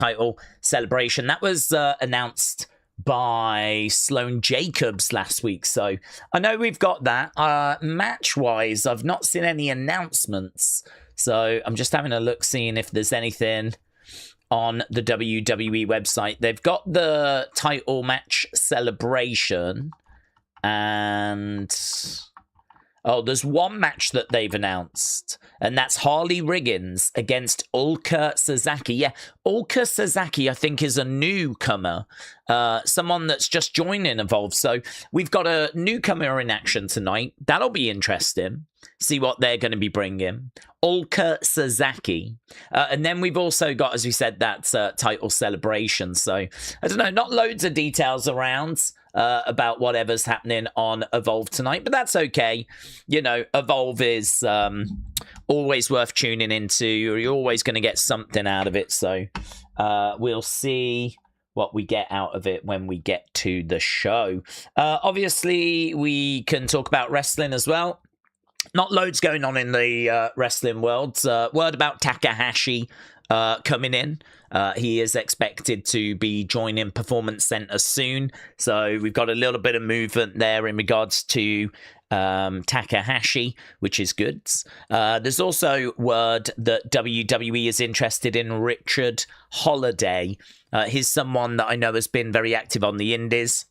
title celebration. That was announced by Sloane Jacobs last week. So I know we've got that. Match-wise, I've not seen any announcements. So I'm just having a look, seeing if there's anything on the WWE website. They've got the title match celebration. And oh, there's one match that they've announced, and that's Harley Riggins against Ulka Sasaki. Yeah, Ulka Sasaki, I think, is a newcomer, someone that's just joining Evolve. So we've got a newcomer in action tonight. That'll be interesting. See what they're going to be bringing. Ulka Sasaki. And then we've also got, as we said, that title celebration. So, I don't know, not loads of details around about whatever's happening on Evolve tonight, but that's okay. You know, Evolve is always worth tuning into. You're always going to get something out of it. So, we'll see what we get out of it when we get to the show. Obviously, we can talk about wrestling as well. Not loads going on in the wrestling world. Word about Takahashi coming in. He is expected to be joining Performance Center soon. So we've got a little bit of movement there in regards to Takahashi, which is good. There's also word that WWE is interested in Richard Holiday. He's someone that I know has been very active on the indies.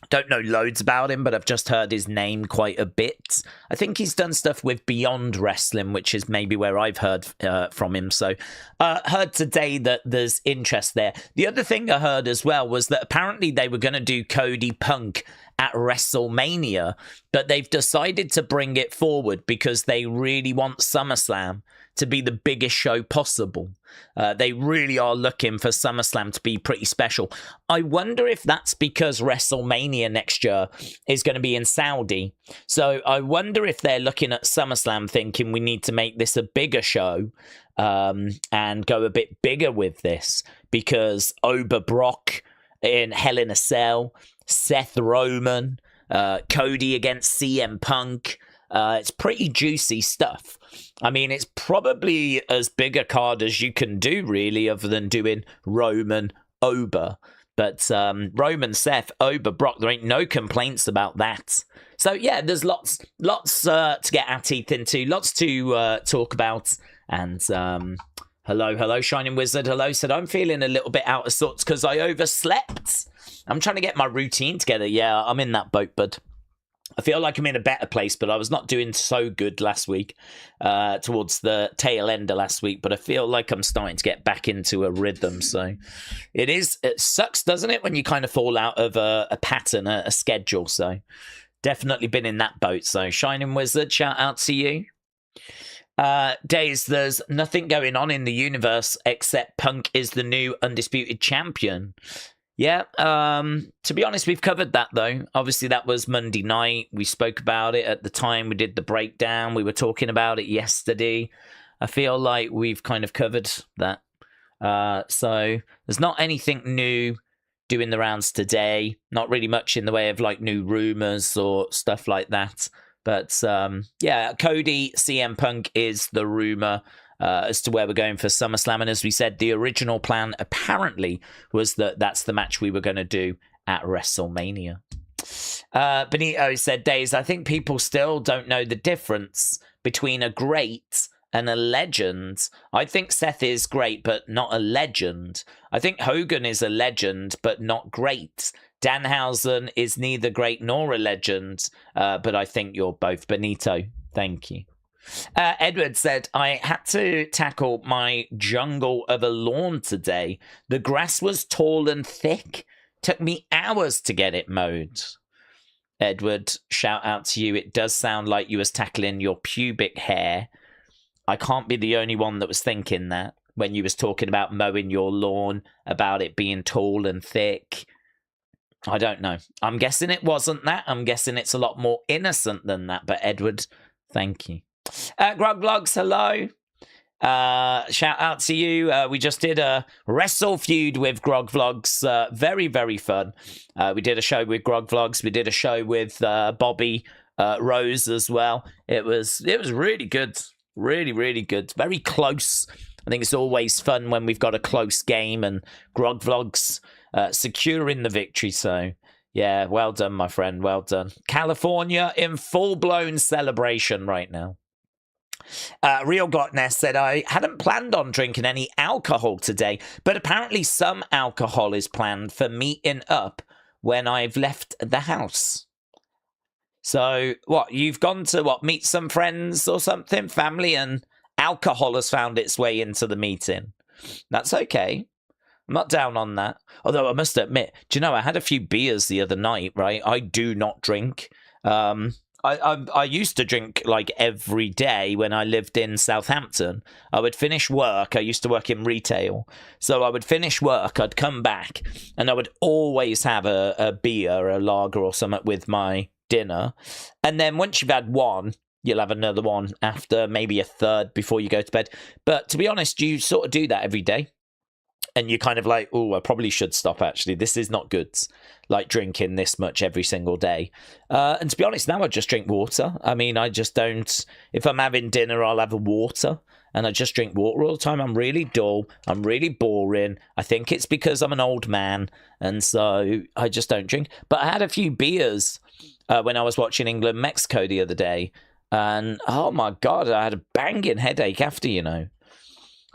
Don't know loads about him, but I've just heard his name quite a bit. I think he's done stuff with Beyond Wrestling, which is maybe where I've heard from him. So heard today that there's interest there. The other thing I heard as well was that apparently they were going to do Cody Punk at WrestleMania, but they've decided to bring it forward because they really want SummerSlam to be the biggest show possible. They really are looking for SummerSlam to be pretty special. I wonder if that's because WrestleMania next year is going to be in Saudi. So I wonder if they're looking at SummerSlam thinking we need to make this a bigger show and go a bit bigger with this, because Ober Brock in Hell in a Cell, Seth Roman, Cody against CM Punk. It's pretty juicy stuff. I mean, it's probably as big a card as you can do, really, other than doing Roman, Ober. But Roman, Seth, Ober, Brock, there ain't no complaints about that. So, yeah, there's lots to get our teeth into, lots to talk about. And hello, Shining Wizard. Hello, said I'm feeling a little bit out of sorts because I overslept. I'm trying to get my routine together. Yeah, I'm in that boat, bud. I feel like I'm in a better place, but I was not doing so good last week, towards the tail end of last week, but I feel like I'm starting to get back into a rhythm. So it sucks, doesn't it, when you kind of fall out of a pattern, a schedule. So definitely been in that boat. So Shining Wizard, shout out to you. Daze, there's nothing going on in the universe except Punk is the new undisputed champion. Yeah, to be honest, we've covered that, though. Obviously, that was Monday night. We spoke about it at the time. We did the breakdown. We were talking about it yesterday. I feel like we've kind of covered that. So there's not anything new doing the rounds today. Not really much in the way of, like, new rumors or stuff like that. But, yeah, Cody, CM Punk is the rumor as to where we're going for SummerSlam. And as we said, the original plan apparently was that that's the match we were going to do at WrestleMania. Benito said, Daze, I think people still don't know the difference between a great and a legend. I think Seth is great, but not a legend. I think Hogan is a legend, but not great. Danhausen is neither great nor a legend, but I think you're both. Benito, thank you. Edward said, I had to tackle my jungle of a lawn today. The grass was tall and thick. Took me hours to get it mowed. Edward, shout out to you. It does sound like you was tackling your pubic hair. I can't be the only one that was thinking that when you was talking about mowing your lawn, about it being tall and thick. I don't know. I'm guessing it wasn't that. I'm guessing it's a lot more innocent than that. But Edward, thank you. Grog Vlogs, hello. Shout out to you. We just did a wrestle feud with Grog Vlogs. Very, very fun. We did a show with Grog Vlogs. We did a show with Bobby Rose as well. It was really good. Really, really good. Very close I think it's always fun when we've got a close game, and Grog Vlogs securing the victory. So, yeah, well done, my friend. Well done. California in full-blown celebration right now. Real Glotness said, I hadn't planned on drinking any alcohol today, but apparently some alcohol is planned for meeting up when I've left the house. So, what, you've gone to, meet some friends or something, family, and alcohol has found its way into the meeting. That's okay. I'm not down on that. Although I must admit, do you know, I had a few beers the other night, right? I do not drink. I used to drink like every day when I lived in Southampton. I would finish work. I used to work in retail. So I would finish work, I'd come back, and I would always have a beer, a lager or something with my dinner. And then once you've had one, you'll have another one after, maybe a third before you go to bed. But to be honest, you sort of do that every day. And you're kind of like, oh, I probably should stop, actually. This is not good, like drinking this much every single day. And to be honest, now I just drink water. I mean, I just don't... If I'm having dinner, I'll have a water. And I just drink water all the time. I'm really dull. I'm really boring. I think it's because I'm an old man. And so I just don't drink. But I had a few beers when I was watching England-Mexico the other day. And, oh my God, I had a banging headache after, you know.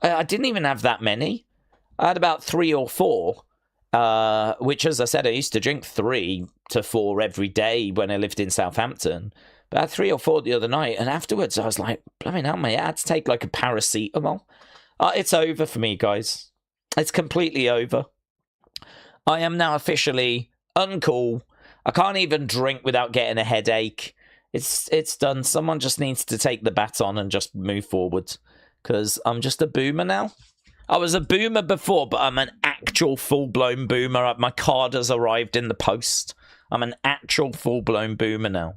I didn't even have that many. I had about 3 or 4, which, as I said, I used to drink 3 to 4 every day when I lived in Southampton. But I had 3 or 4 the other night, and afterwards I was like, blimey, hell, mate, I had to take like a paracetamol. It's over for me, guys. It's completely over. I am now officially uncool. I can't even drink without getting a headache. It's done. Someone just needs to take the baton and just move forward, because I'm just a boomer now. I was a boomer before, but I'm an actual full-blown boomer. My card has arrived in the post. I'm an actual full-blown boomer now.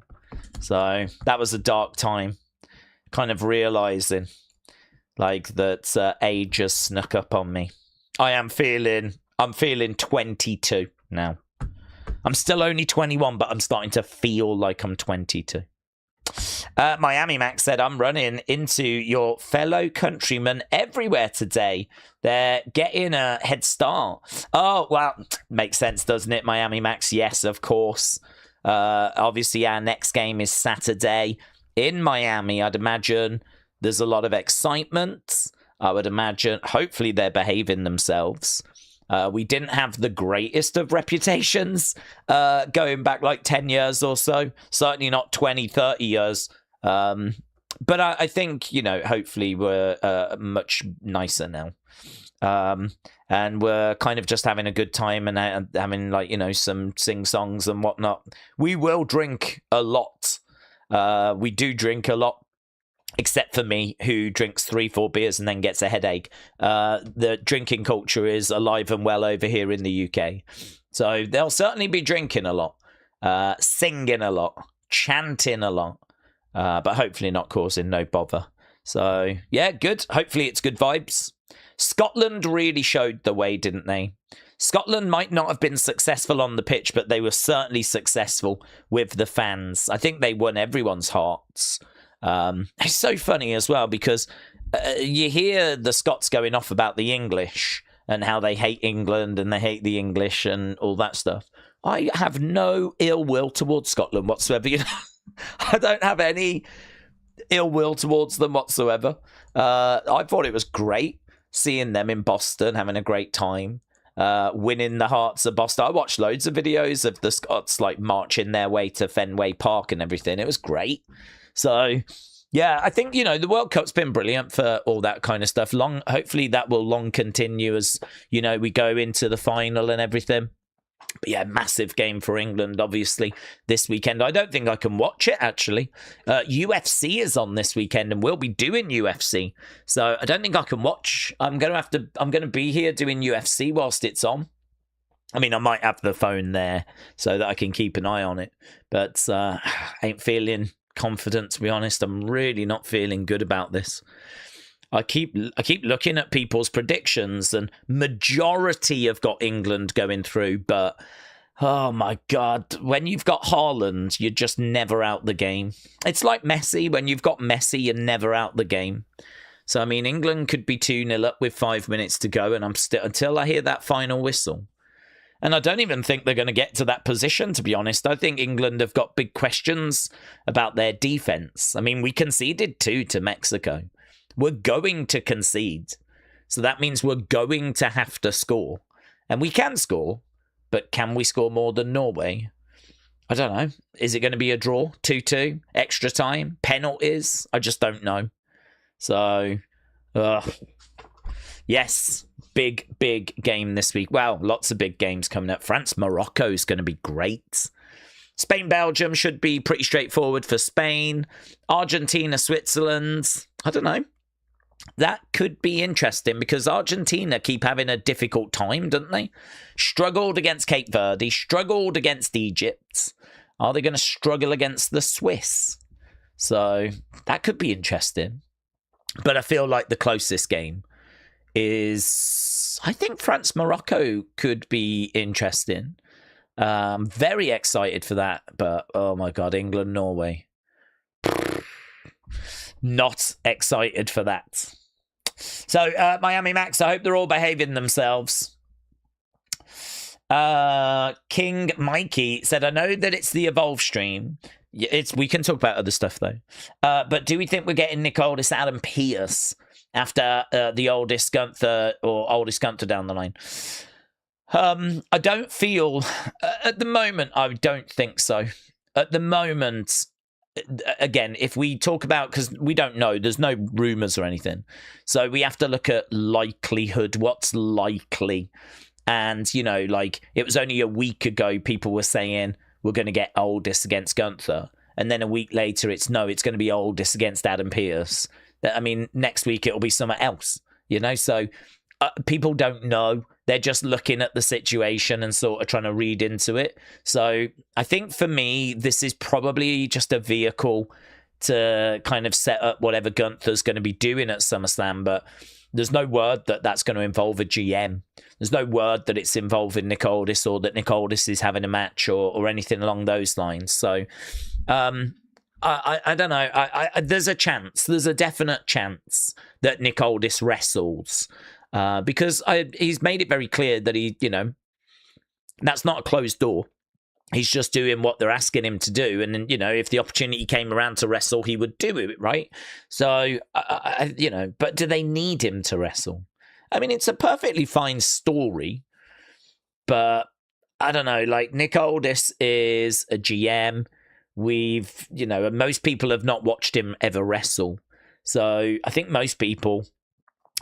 So that was a dark time. Kind of realizing, like, that age has snuck up on me. I'm feeling 22 now. I'm still only 21, but I'm starting to feel like I'm 22. Miami Max said, I'm running into your fellow countrymen everywhere today. They're getting a head start. Oh, well, makes sense, doesn't it, Miami Max? Yes, of course. Obviously, our next game is Saturday in Miami. I'd imagine there's a lot of excitement. I would imagine, hopefully, they're behaving themselves. We didn't have the greatest of reputations going back like 10 years or so. Certainly not 20, 30 years. But I think, you know, hopefully we're much nicer now. And we're kind of just having a good time and having, like, you know, some sing-songs and whatnot. We will drink a lot. We do drink a lot. Except for me, who drinks 3-4 beers and then gets a headache. The drinking culture is alive and well over here in the UK. So they'll certainly be drinking a lot, singing a lot, chanting a lot, but hopefully not causing no bother. So, yeah, good. Hopefully it's good vibes. Scotland really showed the way, didn't they? Scotland might not have been successful on the pitch, but they were certainly successful with the fans. I think they won everyone's hearts. It's so funny as well, because you hear the Scots going off about the English and how they hate England and they hate the English and all that stuff. I have no ill will towards Scotland whatsoever. You know? I don't have any ill will towards them whatsoever. I thought it was great seeing them in Boston, having a great time, winning the hearts of Boston. I watched loads of videos of the Scots like marching their way to Fenway Park and everything. It was great. So, yeah, I think, you know, the World Cup's been brilliant for all that kind of stuff. Hopefully that will long continue as, you know, we go into the final and everything. But yeah, massive game for England, obviously, this weekend. I don't think I can watch it, actually. UFC is on this weekend, and we'll be doing UFC. So I don't think I can watch. I'm going to be here doing UFC whilst it's on. I mean, I might have the phone there so that I can keep an eye on it. But I ain't feeling confident, to be honest. I'm really not feeling good about this. I keep looking at people's predictions, and majority have got England going through, but oh my God, when you've got Haaland, you're just never out the game. It's like Messi. When you've got Messi, you're never out the game. So, I mean, England could be 2-0 up with 5 minutes to go, and I'm still until I hear that final whistle. And I don't even think they're going to get to that position, to be honest. I think England have got big questions about their defense. I mean, we conceded 2 to Mexico. We're going to concede. So that means we're going to have to score. And we can score, but can we score more than Norway? I don't know. Is it going to be a draw? 2-2? Extra time? Penalties? I just don't know. So, yes, big game this week. Well, lots of big games coming up. France-Morocco is going to be great. Spain-Belgium should be pretty straightforward for Spain. Argentina-Switzerland, I don't know. That could be interesting because Argentina keep having a difficult time, don't they? Struggled against Cape Verde, struggled against Egypt. Are they going to struggle against the Swiss? So that could be interesting. But I feel like the closest game is, I think France-Morocco could be interesting. Very excited for that. But, oh my God, England-Norway. Not excited for that. So, Miami Max, I hope they're all behaving themselves. King Mikey said, I know that it's the Evolve stream. We can talk about other stuff, though. But do we think we're getting Nick Aldis, Adam Pearce after the oldest Gunther or oldest Gunther down the line? I don't feel... at the moment, I don't think so. At the moment... Again, if we talk about, because we don't know, there's no rumours or anything. So we have to look at likelihood, what's likely. And, you know, like, it was only a week ago people were saying we're going to get Aldis against Gunther. And then a week later, it's going to be Aldis against Adam Pearce. I mean, next week it'll be somewhere else, you know? So people don't know. They're just looking at the situation and sort of trying to read into it. So I think for me, this is probably just a vehicle to kind of set up whatever Gunther's going to be doing at SummerSlam. But there's no word that that's going to involve a GM. There's no word that it's involving Nick Aldis or that Nick Aldis is having a match or anything along those lines. So I don't know. There's a chance. There's a definite chance that Nick Aldis wrestles. Because he's made it very clear that that's not a closed door. He's just doing what they're asking him to do. And then, if the opportunity came around to wrestle, he would do it, right? So, but do they need him to wrestle? I mean, it's a perfectly fine story, but I don't know, like Nick Aldis is a GM. Most people have not watched him ever wrestle. So I think most people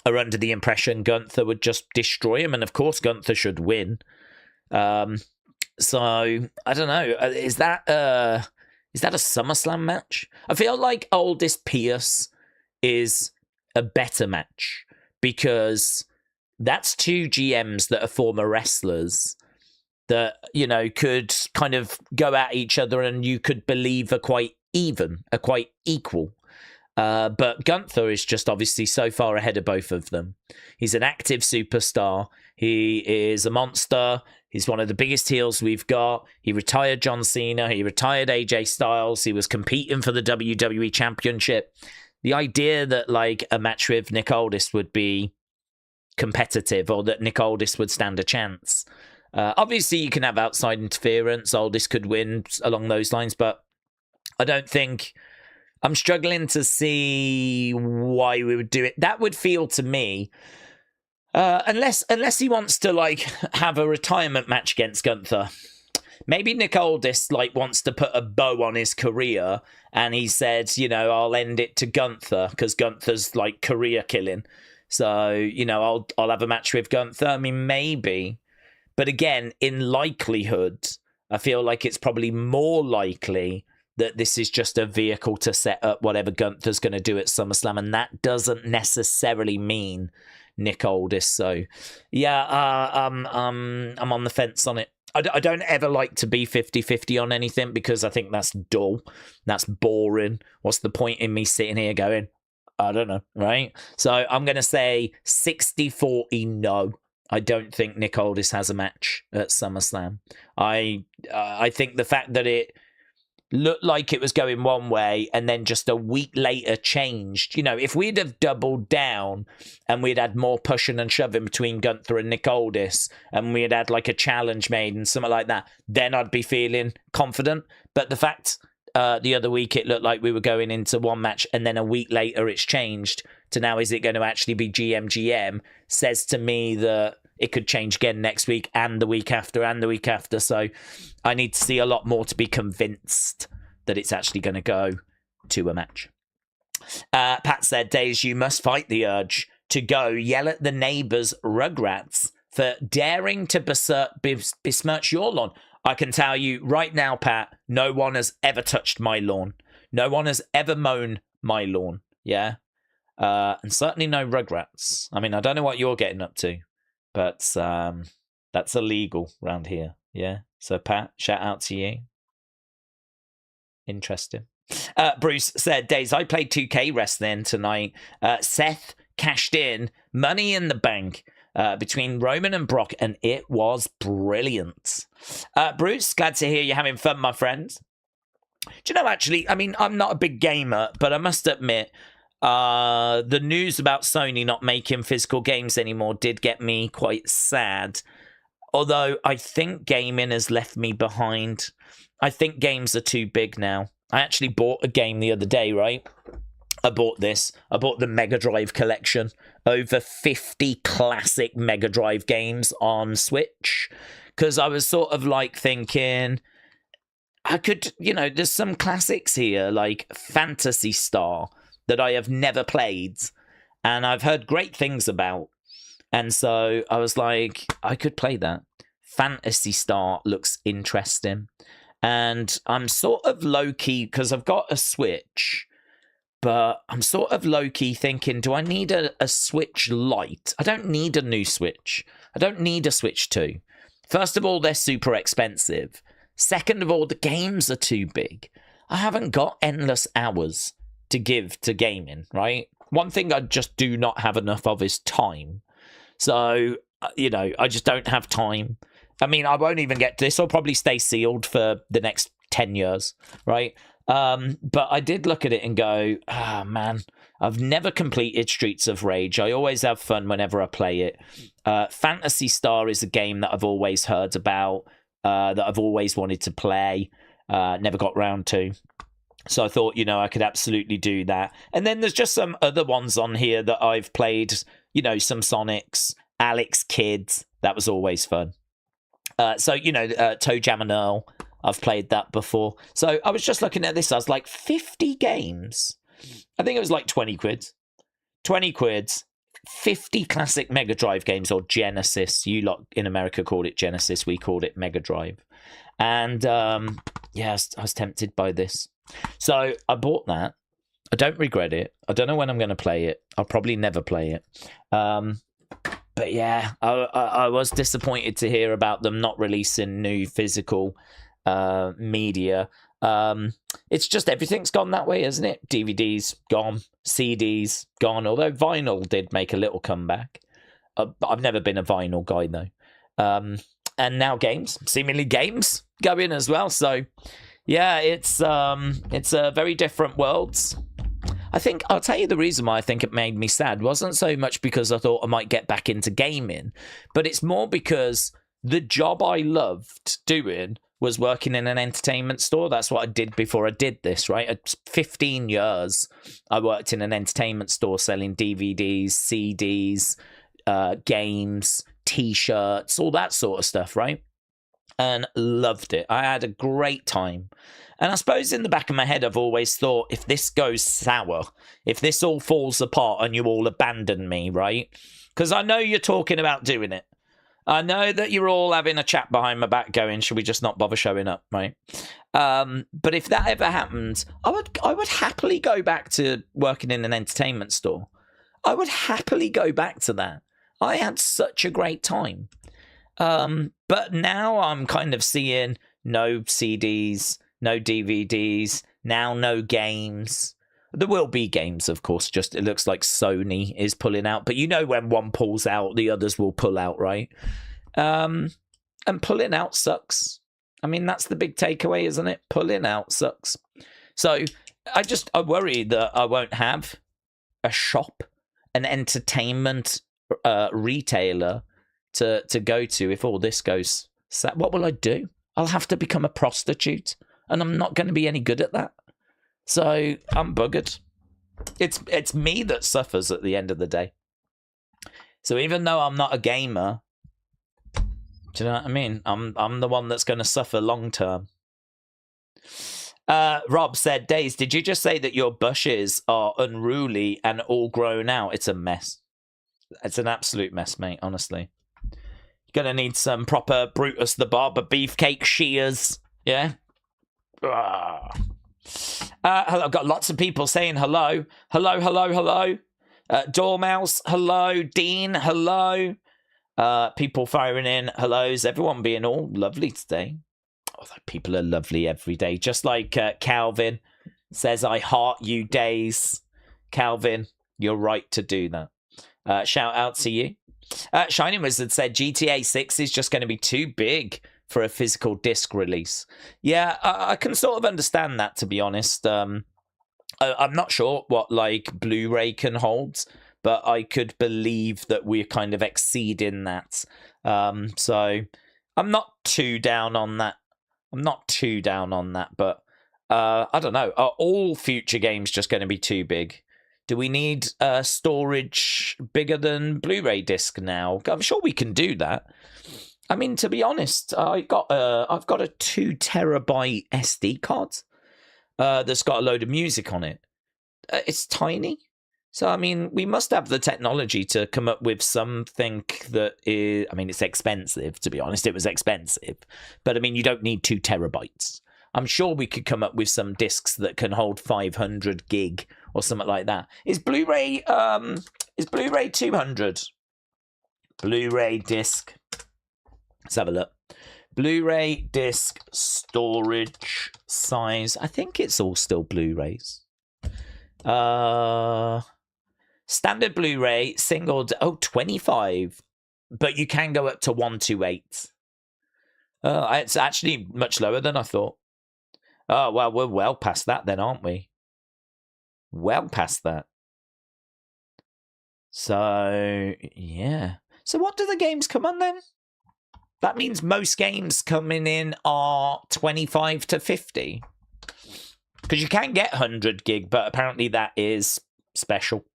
are under the impression Gunther would just destroy him, and of course Gunther should win. So I don't know. Is that a SummerSlam match? I feel like Aldis Pearce is a better match because that's two GMs that are former wrestlers that could kind of go at each other, and you could believe are quite even, are quite equal. But Gunther is just obviously so far ahead of both of them. He's an active superstar. He is a monster. He's one of the biggest heels we've got. He retired John Cena. He retired AJ Styles. He was competing for the WWE Championship. The idea that like a match with Nick Aldis would be competitive or that Nick Aldis would stand a chance. Obviously, you can have outside interference. Aldis could win along those lines, but I don't think... I'm struggling to see why we would do it. That would feel to me, unless he wants to like have a retirement match against Gunther. Maybe Nick Aldis like wants to put a bow on his career, and he said, I'll end it to Gunther because Gunther's like career killing. So I'll have a match with Gunther. I mean, maybe, but again, in likelihood, I feel like it's probably more likely that this is just a vehicle to set up whatever Gunther's going to do at SummerSlam, and that doesn't necessarily mean Nick Aldis. So, yeah, I'm on the fence on it. I don't ever like to be 50-50 on anything because I think that's dull. That's boring. What's the point in me sitting here going, I don't know, right? So I'm going to say 60-40 no. I don't think Nick Aldis has a match at SummerSlam. I think the fact that looked like it was going one way and then just a week later changed. You know, if we'd have doubled down and we'd had more pushing and shoving between Gunther and Nick Aldis and we'd had like a challenge made and something like that, then I'd be feeling confident. But the fact the other week it looked like we were going into one match and then a week later it's changed to now is it going to actually be GM says to me that it could change again next week and the week after and the week after. So I need to see a lot more to be convinced that it's actually going to go to a match. Pat said, Daze, you must fight the urge to go yell at the neighbours' rugrats for daring to besmirch your lawn. I can tell you right now, Pat, no one has ever touched my lawn. No one has ever mown my lawn. Yeah. And certainly no rugrats. I mean, I don't know what you're getting up to. But that's illegal around here, yeah? So, Pat, shout out to you. Interesting. Bruce said, Daze, I played 2K wrestling tonight. Seth cashed in Money in the Bank between Roman and Brock, and it was brilliant. Bruce, glad to hear you're having fun, my friend. Do you know, actually, I mean, I'm not a big gamer, but I must admit, the news about Sony not making physical games anymore did get me quite sad. Although I think gaming has left me behind. I think games are too big now. I actually bought a game the other day, right? I bought the Mega Drive collection. Over 50 classic Mega Drive games on Switch. Because I was sort of like thinking, I could, you know, there's some classics here, like Phantasy Star, that I have never played and I've heard great things about. And so I was like, I could play that. Phantasy Star looks interesting. And I'm sort of low-key, because I've got a Switch, but I'm sort of low-key thinking, do I need a Switch Lite? I don't need a new Switch. I don't need a Switch 2. First of all, they're super expensive. Second of all, the games are too big. I haven't got endless hours to give to gaming, right? One thing I just do not have enough of is time. So, you know, I just don't have time. I mean, I won't even get this. I'll probably stay sealed for the next 10 years, right? But I did look at it and go, man, I've never completed Streets of Rage. I always have fun whenever I play it. Phantasy Star is a game that I've always heard about, that I've always wanted to play, never got round to. So I thought, you know, I could absolutely do that. And then there's just some other ones on here that I've played, you know, some Sonics, Alex Kidd. That was always fun. So, you know, Toe Jam and Earl, I've played that before. So I was just looking at this. I was like, 50 games. I think it was like 20 quid. 20 quid, 50 classic Mega Drive games, or Genesis. You lot in America called it Genesis. We called it Mega Drive. And, yeah, I was tempted by this. So I bought that. I don't regret it. I don't know when I'm going to play it. I'll probably never play it. But yeah, I was disappointed to hear about them not releasing new physical media. It's just everything's gone that way, isn't it? DVDs gone, CDs gone. Although vinyl did make a little comeback. I've never been a vinyl guy though. And now games, seemingly games going as well. So yeah, it's a very different worlds. I think I'll tell you the reason why I think it made me sad wasn't so much because I thought I might get back into gaming, but it's more because the job I loved doing was working in an entertainment store. That's what I did before I did this, right? At 15 years, I worked in an entertainment store selling DVDs, CDs, games, T-shirts, all that sort of stuff, right? And loved it. I had a great time. And I suppose in the back of my head, I've always thought, if this goes sour, if this all falls apart and you all abandon me, right? Because I know you're talking about doing it. I know that you're all having a chat behind my back going, should we just not bother showing up, right? But if that ever happened, I would happily go back to working in an entertainment store. I would happily go back to that. I had such a great time. But now I'm kind of seeing no CDs, no DVDs, now no games. There will be games, of course, just it looks like Sony is pulling out. But you know when one pulls out, the others will pull out, right? And pulling out sucks. I mean, that's the big takeaway, isn't it? Pulling out sucks. So I worry that I won't have a shop, an entertainment retailer to go to if all this goes. What will I do? I'll have to become a prostitute, and I'm not going to be any good at that. So I'm buggered. It's me that suffers at the end of the day. So even though I'm not a gamer, do you know what I mean? I'm the one that's going to suffer long term. Rob said, Daze, did you just say that your bushes are unruly and all grown out? It's a mess. It's an absolute mess, mate, honestly. You're going to need some proper Brutus the Barber beefcake shears. Yeah? Hello, I've got lots of people saying hello. Hello, hello, hello. Dormouse, hello. Dean, hello. People firing in hellos. Everyone being all lovely today. Oh, people are lovely every day. Just like Calvin says, I heart you, Daze. Calvin, you're right to do that. Shout out to you. Shining Wizard said GTA 6 is just going to be too big for a physical disc release. Yeah, I can sort of understand that, to be honest. I'm not sure what like Blu-ray can hold, but I could believe that we're kind of exceeding that. So I'm not too down on that. But I don't know. Are all future games just going to be too big? Do we need storage bigger than Blu-ray disc now? I'm sure we can do that. I mean, to be honest, I've got a 2 terabyte SD card that's got a load of music on it. It's tiny. So, I mean, we must have the technology to come up with something that is... I mean, it's expensive, to be honest. It was expensive. But, I mean, you don't need 2 terabytes. I'm sure we could come up with some discs that can hold 500 gig or something like that. Is Blu-ray 200? Blu-ray disc. Let's have a look. Blu-ray disc storage size. I think it's all still Blu-rays. Standard Blu-ray, single, 25. But you can go up to 128. It's actually much lower than I thought. Oh, well, we're well past that then, aren't we? Well past that. So, yeah. So what do the games come on then? That means most games coming in are 25 to 50. Because you can get 100 gig, but apparently that is special.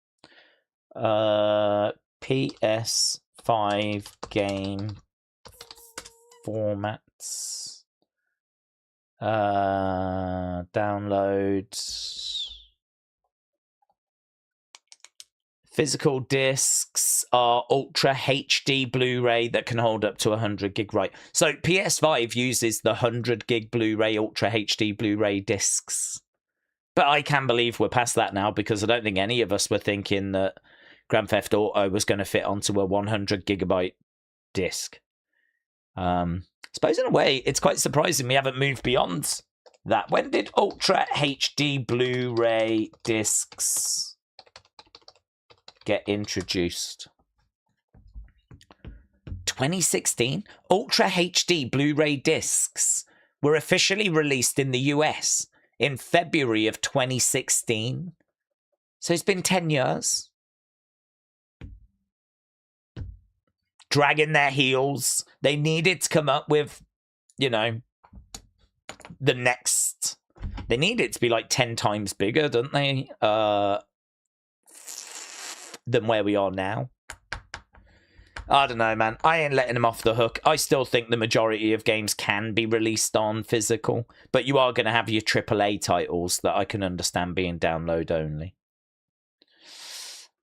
PS5 game formats. Downloads. Physical discs are Ultra HD Blu-ray that can hold up to 100 gig, right? So PS5 uses the 100 gig Blu-ray Ultra HD Blu-ray discs. But I can believe we're past that now, because I don't think any of us were thinking that Grand Theft Auto was going to fit onto a 100 gigabyte disc. I suppose in a way, it's quite surprising we haven't moved beyond that. When did Ultra HD Blu-ray discs get introduced? 2016. Ultra HD Blu-ray discs were officially released in the US in February of 2016. So it's been 10 years. Dragging their heels. They needed to come up with, you know, the next... They need it to be like 10 times bigger, don't they? Than where we are now. I don't know, man. I ain't letting them off the hook. I still think the majority of games can be released on physical, but you are going to have your AAA titles that I can understand being download only.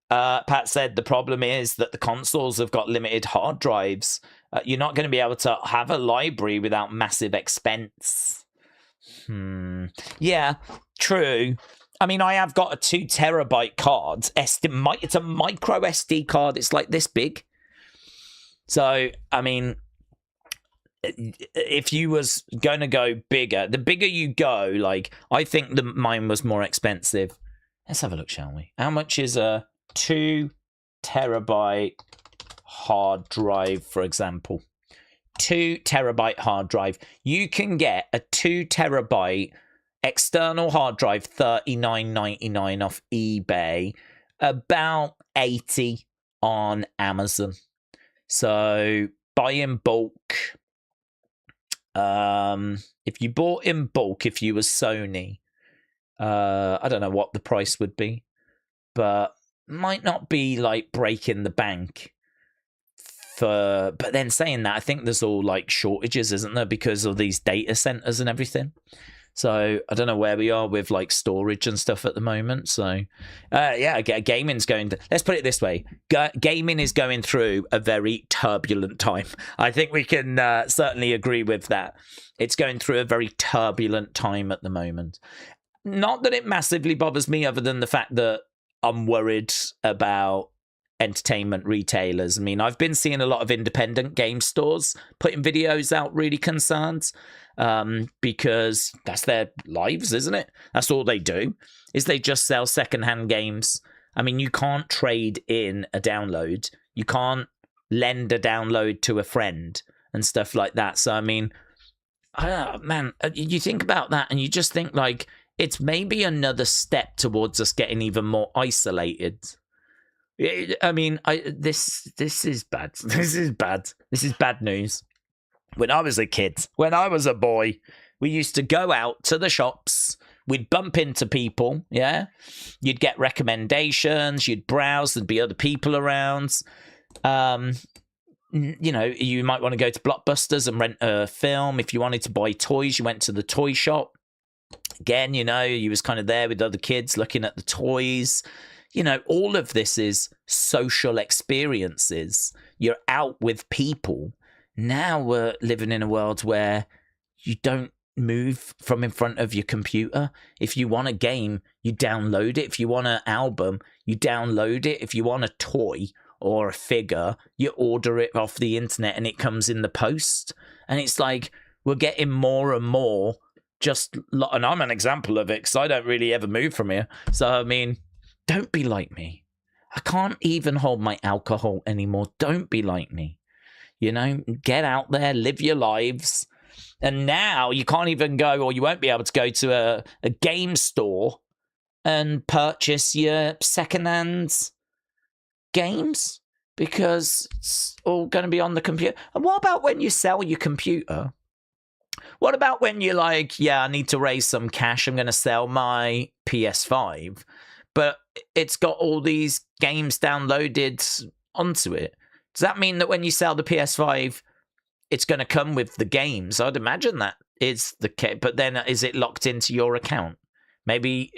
Pat said the problem is that the consoles have got limited hard drives. You're not going to be able to have a library without massive expense. Yeah, true. I mean, I have got a 2 terabyte card. It's a micro SD card. It's like this big. So, I mean, if you was going to go bigger, the bigger you go, like, I think mine was more expensive. Let's have a look, shall we? How much is a 2 terabyte hard drive, for example? 2 terabyte hard drive. You can get a 2 terabyte external hard drive, $39.99 off eBay, about 80 on Amazon. So buy in bulk. If you bought in bulk, if you were Sony, I don't know what the price would be, but might not be like breaking the bank. But then saying that, I think there's all like shortages, isn't there, because of these data centers and everything. So I don't know where we are with like storage and stuff at the moment. So yeah, gaming's going to, let's put it this way. Gaming is going through a very turbulent time. I think we can certainly agree with that. It's going through a very turbulent time at the moment. Not that it massively bothers me, other than the fact that I'm worried about entertainment retailers. I mean, I've been seeing a lot of independent game stores putting videos out, really concerned, because that's their lives, isn't it? That's all they do, is they just sell secondhand games. I mean, you can't trade in a download. You can't lend a download to a friend and stuff like that. So, I mean, man, you think about that and you just think like it's maybe another step towards us getting even more isolated. I mean, this is bad. This is bad. This is bad news. When I was a kid, when I was a boy, we used to go out to the shops. We'd bump into people, yeah? You'd get recommendations. You'd browse. There'd be other people around. You know, you might want to go to Blockbusters and rent a film. If you wanted to buy toys, you went to the toy shop. Again, you know, you was kind of there with other kids looking at the toys. You know, all of this is social experiences. You're out with people. Now we're living in a world where you don't move from in front of your computer. If you want a game, you download it. If you want an album, you download it. If you want a toy or a figure, you order it off the internet and it comes in the post. And it's like we're getting more and more and I'm an example of it because I don't really ever move from here. So, I mean, don't be like me. I can't even hold my alcohol anymore. Don't be like me. You know, get out there, live your lives. And now you can't even go, or you won't be able to go to a game store and purchase your secondhand games because it's all going to be on the computer. And what about when you sell your computer? What about when you're like, yeah, I need to raise some cash. I'm going to sell my PS5. But it's got all these games downloaded onto it. Does that mean that when you sell the PS5, it's going to come with the games? I'd imagine that is the case. But then is it locked into your account? Maybe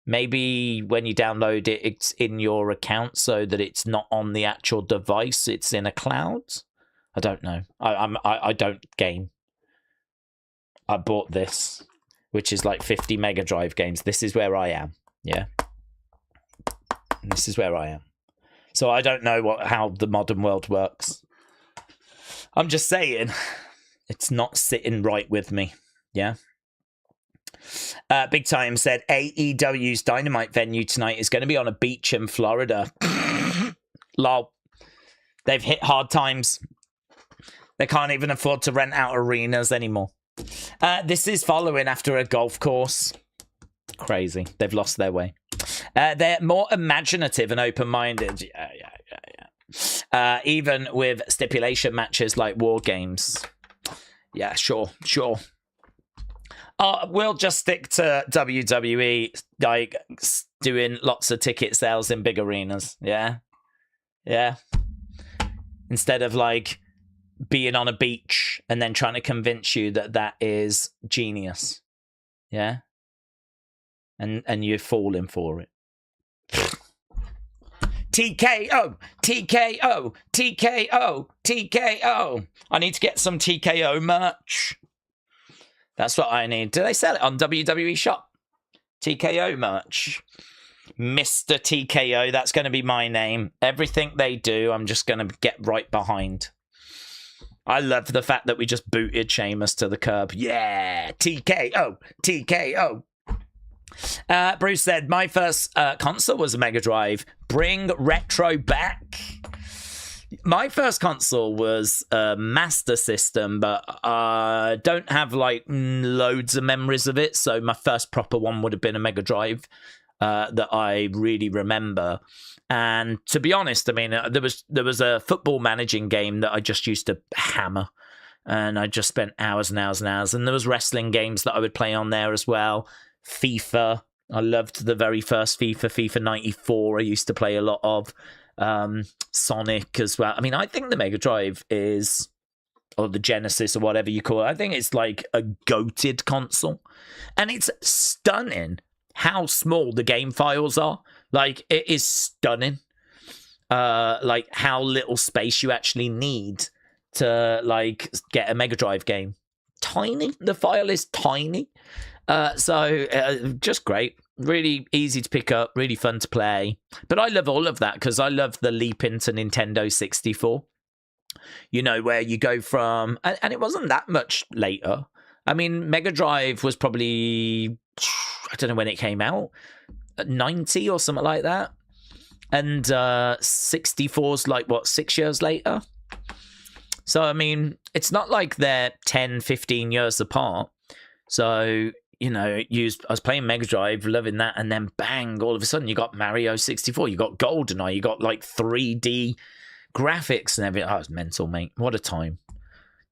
when you download it, it's in your account so that it's not on the actual device. It's in a cloud. I don't know. I don't game. I bought this, which is like 50 Mega Drive games. This is where I am. Yeah. This is where I am. So I don't know how the modern world works. I'm just saying, it's not sitting right with me. Yeah. Big Time said AEW's Dynamite venue tonight is going to be on a beach in Florida. Lol. They've hit hard times. They can't even afford to rent out arenas anymore. This is following after a golf course. Crazy. They've lost their way. They're more imaginative and open-minded. Yeah. Even with stipulation matches like War Games. Yeah, sure. We'll just stick to WWE, like, doing lots of ticket sales in big arenas. Yeah. Instead of, like, being on a beach and then trying to convince you that that is genius. Yeah. And you're falling for it. TKO. I need to get some TKO merch. That's what I need. Do they sell it on WWE Shop? TKO merch. Mr. TKO, that's going to be my name. Everything they do, I'm just going to get right behind. I love the fact that we just booted Sheamus to the curb. Yeah, TKO. Bruce said, my first console was a Mega Drive. Bring retro back. My first console was a Master System, but I don't have like loads of memories of it. So my first proper one would have been a Mega Drive that I really remember. And to be honest, I mean, there was a football managing game that I just used to hammer, and I just spent hours and hours and hours. And there was wrestling games that I would play on there as well. FIFA, I loved the very first FIFA 94. I used to play a lot of. Sonic as well. I mean, I think the Mega Drive is, or the Genesis or whatever you call it, I think it's like a goated console. And it's stunning how small the game files are. Like, it is stunning. Like, how little space you actually need to, like, get a Mega Drive game. Tiny. The file is tiny. Just great. Really easy to pick up, really fun to play. But I love all of that because I love the leap into Nintendo 64. You know, where you go from... And it wasn't that much later. I mean, Mega Drive was probably... I don't know when it came out. 90 or something like that. And 64's like, what, 6 years later? So, I mean, it's not like they're 10, 15 years apart. So... You know, I was playing Mega Drive, loving that, and then bang, all of a sudden you got Mario 64, you got GoldenEye, you got like 3D graphics and everything. Oh, it's mental, mate. What a time.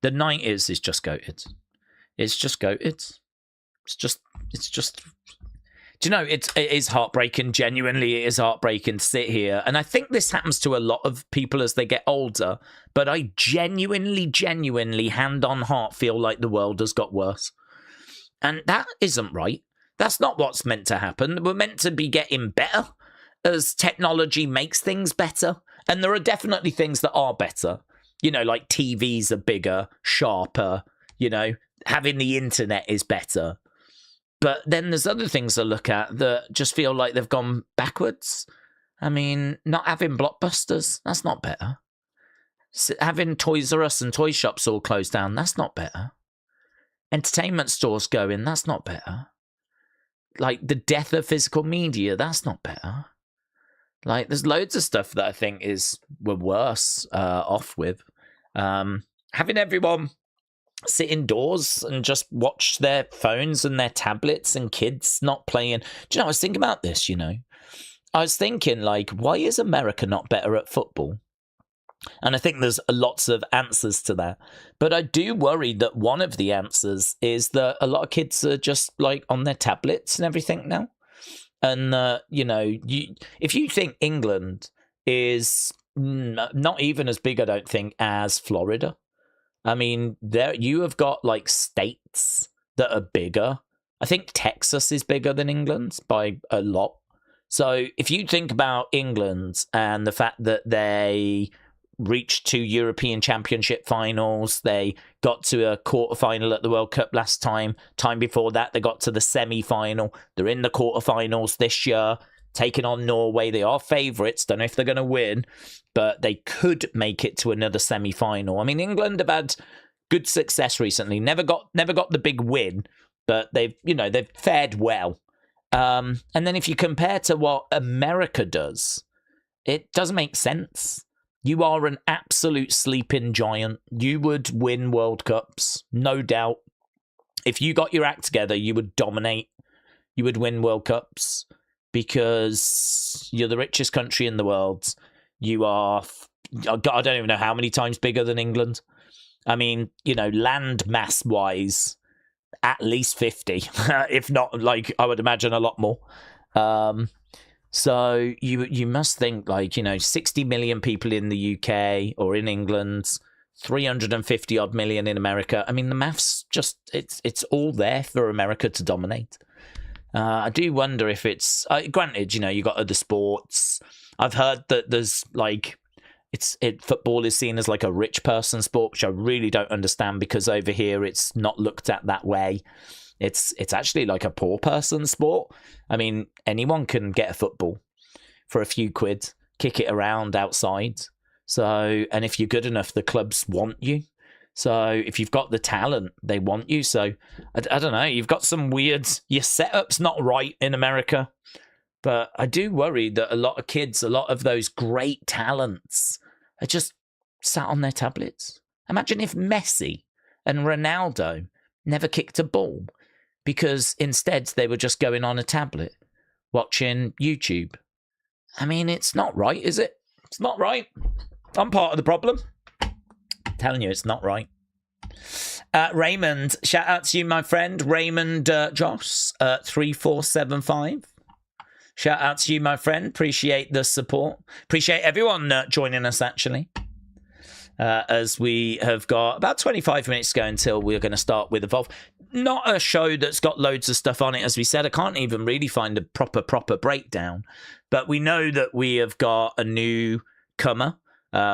The 90s is just goated. It's just goated. It's just, do you know, it is heartbreaking. Genuinely, it is heartbreaking to sit here. And I think this happens to a lot of people as they get older, but I genuinely, hand on heart, feel like the world has got worse. And that isn't right. That's not what's meant to happen. We're meant to be getting better as technology makes things better. And there are definitely things that are better. You know, like TVs are bigger, sharper, you know, having the internet is better. But then there's other things to look at that just feel like they've gone backwards. I mean, not having Blockbusters, that's not better. Having Toys R Us and toy shops all closed down, that's not better. Entertainment stores going, that's not better. Like, the death of physical media, that's not better. Like, there's loads of stuff that I think we're worse off with. Having everyone sit indoors and just watch their phones and their tablets and kids not playing. Do you know, I was thinking about this, you know. I was thinking, like, why is America not better at football? And I think there's lots of answers to that. But I do worry that one of the answers is that a lot of kids are just like on their tablets and everything now. And, you know, if you think England is not even as big, I don't think, as Florida. I mean, you have got like states that are bigger. I think Texas is bigger than England by a lot. So if you think about England and the fact that they reached 2 European Championship finals. They got to a quarterfinal at the World Cup last time. Time before that, they got to the semi-final. They're in the quarterfinals this year, taking on Norway. They are favourites. Don't know if they're going to win, but they could make it to another semi-final. I mean, England have had good success recently. Never got the big win, but they've fared well. And then if you compare to what America does, it doesn't make sense. You are an absolute sleeping giant. You would win World Cups, no doubt. If you got your act together, you would dominate. You would win World Cups because you're the richest country in the world. You are, I don't even know how many times bigger than England. I mean, you know, land mass wise, at least 50, if not, like, I would imagine a lot more. So you must think, like, you know, 60 million people in the UK or in England, 350 odd million in America. I mean, the maths just, it's all there for America to dominate. I do wonder if it's, granted, you know, you got other sports. I've heard that there's like, football is seen as like a rich person sport, which I really don't understand because over here it's not looked at that way. It's actually like a poor person sport. I mean, anyone can get a football for a few quid, kick it around outside. So, and if you're good enough, the clubs want you. So if you've got the talent, they want you. So I don't know, you've got some weird, your setup's not right in America. But I do worry that a lot of kids, a lot of those great talents are just sat on their tablets. Imagine if Messi and Ronaldo never kicked a ball because instead they were just going on a tablet watching YouTube. I mean, it's not right, is it? It's not right. I'm part of the problem. I'm telling you, it's not right. Raymond, shout out to you, my friend. Raymond Joss, 3475. Shout out to you, my friend. Appreciate the support. Appreciate everyone joining us, actually. As we have got about 25 minutes to go until we're going to start with Evolve. Not a show that's got loads of stuff on it, as we said. I can't even really find a proper breakdown. But we know that we have got a newcomer.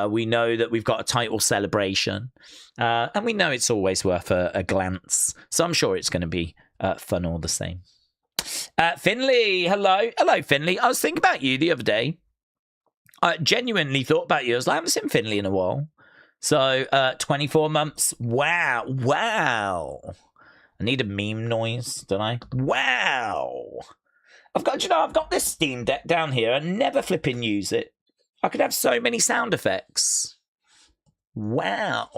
We know that we've got a title celebration. And we know it's always worth a glance. So I'm sure it's going to be fun all the same. Finley, hello. Hello, Finley. I was thinking about you the other day. I genuinely thought about you. I was like, I haven't seen Finley in a while. So, 24 months. Wow. I need a meme noise, don't I? Wow. I've got this Steam Deck down here. I never flipping use it. I could have so many sound effects. Wow.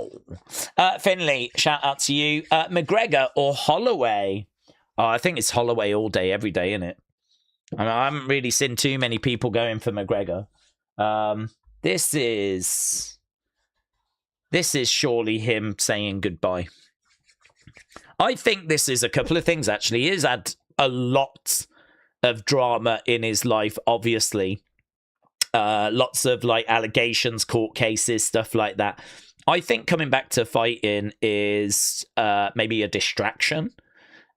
Finley, shout out to you. McGregor or Holloway? Oh, I think it's Holloway all day, every day, isn't it? I haven't really seen too many people going for McGregor. This is surely him saying goodbye. I think this is a couple of things, actually. He has had a lot of drama in his life, obviously. Lots of allegations, court cases, stuff like that. I think coming back to fighting is maybe a distraction,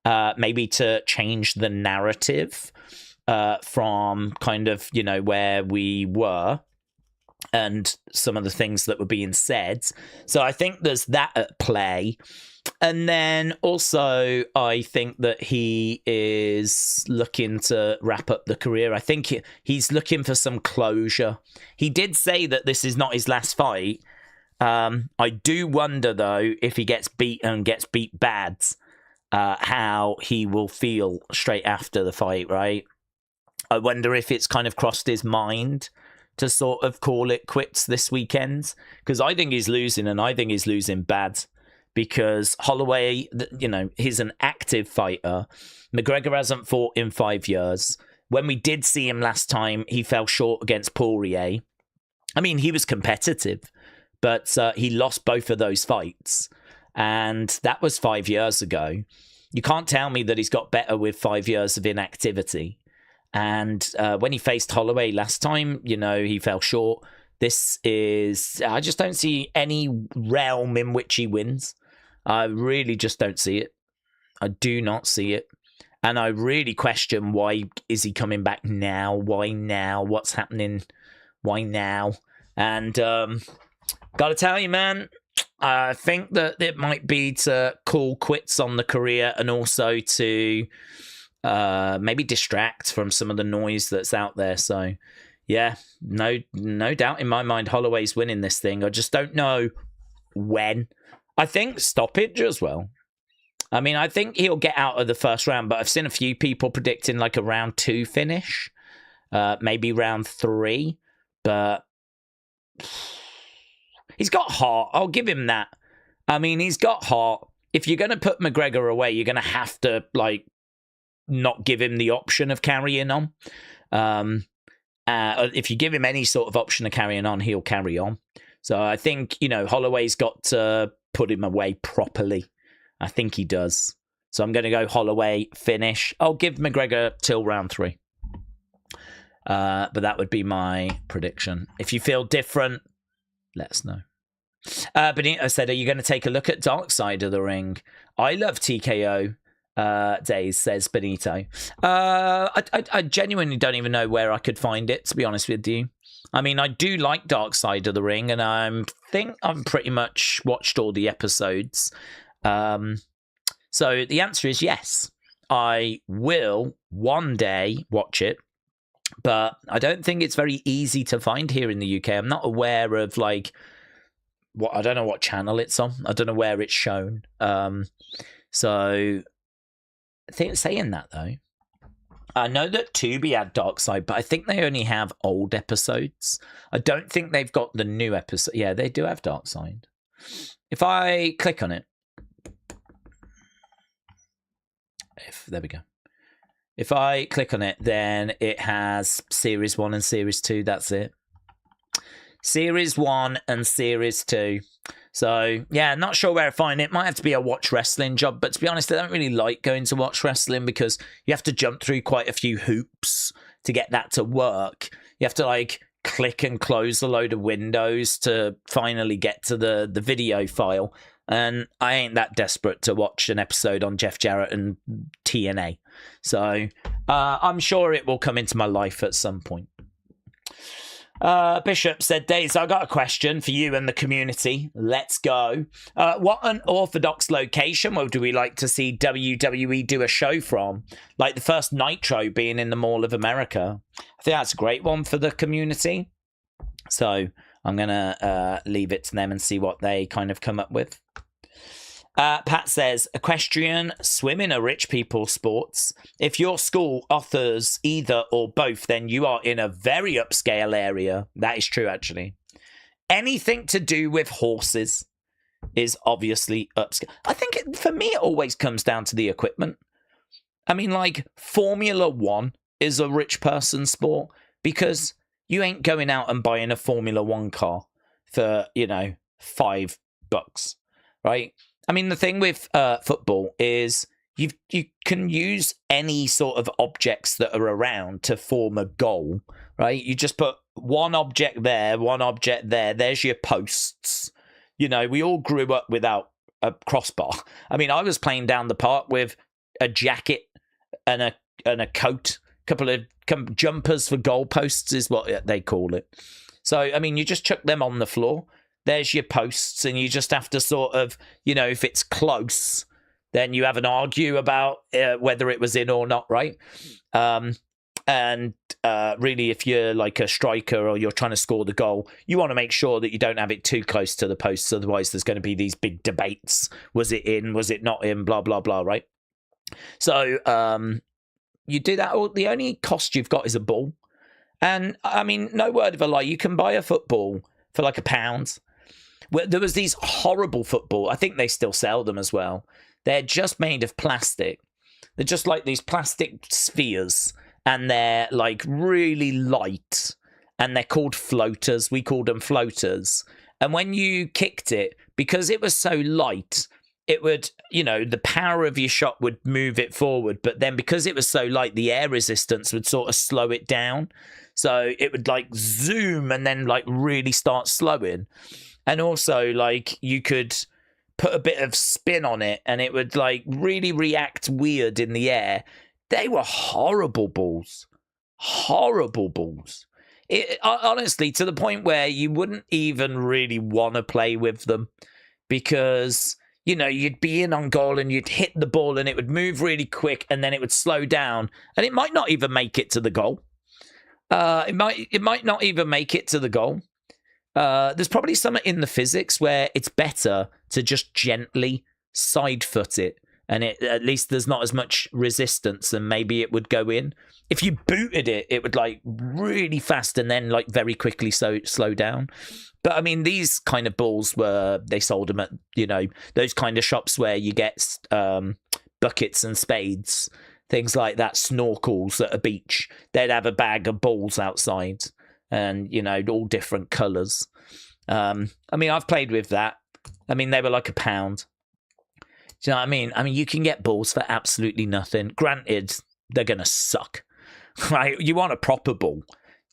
maybe to change the narrative from kind of, where we were and some of the things that were being said. So I think there's that at play. And then also, I think that he is looking to wrap up the career. I think he's looking for some closure. He did say that this is not his last fight. I do wonder, though, if he gets beat and gets beat bad, how he will feel straight after the fight, right? I wonder if it's kind of crossed his mind to sort of call it quits this weekend. Because I think he's losing, and I think he's losing bad. Because Holloway, he's an active fighter. McGregor hasn't fought in 5 years. When we did see him last time, he fell short against Poirier. I mean, he was competitive, but he lost both of those fights. And that was 5 years ago. You can't tell me that he's got better with 5 years of inactivity. And when he faced Holloway last time, he fell short. I just don't see any realm in which he wins. I really just don't see it. I do not see it. And I really question, why is he coming back now? Why now? What's happening? Why now? And gotta tell you, man, I think that it might be to call quits on the career and also to maybe distract from some of the noise that's out there. So, yeah, no doubt in my mind, Holloway's winning this thing. I just don't know when. I think stoppage as well. I mean, I think he'll get out of the first round, but I've seen a few people predicting like a round 2 finish, maybe round 3, but he's got heart. I'll give him that. I mean, he's got heart. If you're going to put McGregor away, you're going to have to not give him the option of carrying on. If you give him any sort of option of carrying on, he'll carry on. So I think, Holloway's got to put him away properly. I think he does. So I'm going to go Holloway finish. I'll give McGregor till round 3. But that would be my prediction. If you feel different, let us know. Benito said, are you going to take a look at Dark Side of the Ring? I love TKO Daze, says Benito. I genuinely don't even know where I could find it, to be honest with you. I mean, I do like Dark Side of the Ring, and I think I've pretty much watched all the episodes. So the answer is yes. I will one day watch it, but I don't think it's very easy to find here in the UK. I'm not aware of I don't know what channel it's on. I don't know where it's shown. So I think saying that though, I know that Tubi had Dark Side, but I think they only have old episodes. I don't think they've got the new episode. Yeah, they do have Dark Side. If I click on it, there we go. If I click on it, then it has Series 1 and Series 2. That's it. Series 1 and Series 2. So, yeah, not sure where to find it. Might have to be a Watch Wrestling job. But to be honest, I don't really like going to Watch Wrestling because you have to jump through quite a few hoops to get that to work. You have to, like, click and close a load of windows to finally get to the video file. And I ain't that desperate to watch an episode on Jeff Jarrett and TNA. So I'm sure it will come into my life at some point. Bishop said, Daze, I got a question for you and the community. Let's go. What unorthodox location would we like to see WWE do a show from? Like the first Nitro being in the Mall of America. I think that's a great one for the community. So I'm going to leave it to them and see what they kind of come up with. Pat says, equestrian, swimming are rich people's sports. If your school offers either or both, then you are in a very upscale area. That is true, actually. Anything to do with horses is obviously upscale. I think for me, it always comes down to the equipment. I mean, like, Formula One is a rich person's sport because you ain't going out and buying a Formula One car for, $5, right? I mean, the thing with football is you can use any sort of objects that are around to form a goal, right? You just put one object there, one object there. There's your posts. We all grew up without a crossbar. I mean, I was playing down the park with a jacket and a coat, a couple of jumpers for goalposts is what they call it. So, I mean, you just chuck them on the floor. There's your posts, and you just have to sort of, if it's close, then you have an argue about whether it was in or not, right? And really, if you're like a striker or you're trying to score the goal, you want to make sure that you don't have it too close to the posts. Otherwise, there's going to be these big debates. Was it in? Was it not in? Blah, blah, blah, right? So you do that. The only cost you've got is a ball. And, I mean, no word of a lie, you can buy a football for like £1. There was these horrible football. I think they still sell them as well. They're just made of plastic. They're just like these plastic spheres, and they're like really light, and they're called floaters. We called them floaters. And when you kicked it, because it was so light, it would, the power of your shot would move it forward. But then because it was so light, the air resistance would sort of slow it down. So it would like zoom and then like really start slowing. And also, like, you could put a bit of spin on it and it would, like, really react weird in the air. They were horrible balls. Horrible balls. Honestly, to the point where you wouldn't even really want to play with them because, you'd be in on goal and you'd hit the ball and it would move really quick and then it would slow down and it might not even make it to the goal. It might not even make it to the goal. There's probably something in the physics where it's better to just gently side foot it, and at least there's not as much resistance, and maybe it would go in. If you booted it, it would like really fast and then like very quickly slow down. But I mean, these kind of balls they sold them at those kind of shops where you get buckets and spades, things like that, snorkels at a beach. They'd have a bag of balls outside. And, all different colours. I mean, I've played with that. I mean, they were like £1. Do you know what I mean? I mean, you can get balls for absolutely nothing. Granted, they're going to suck, right? You want a proper ball,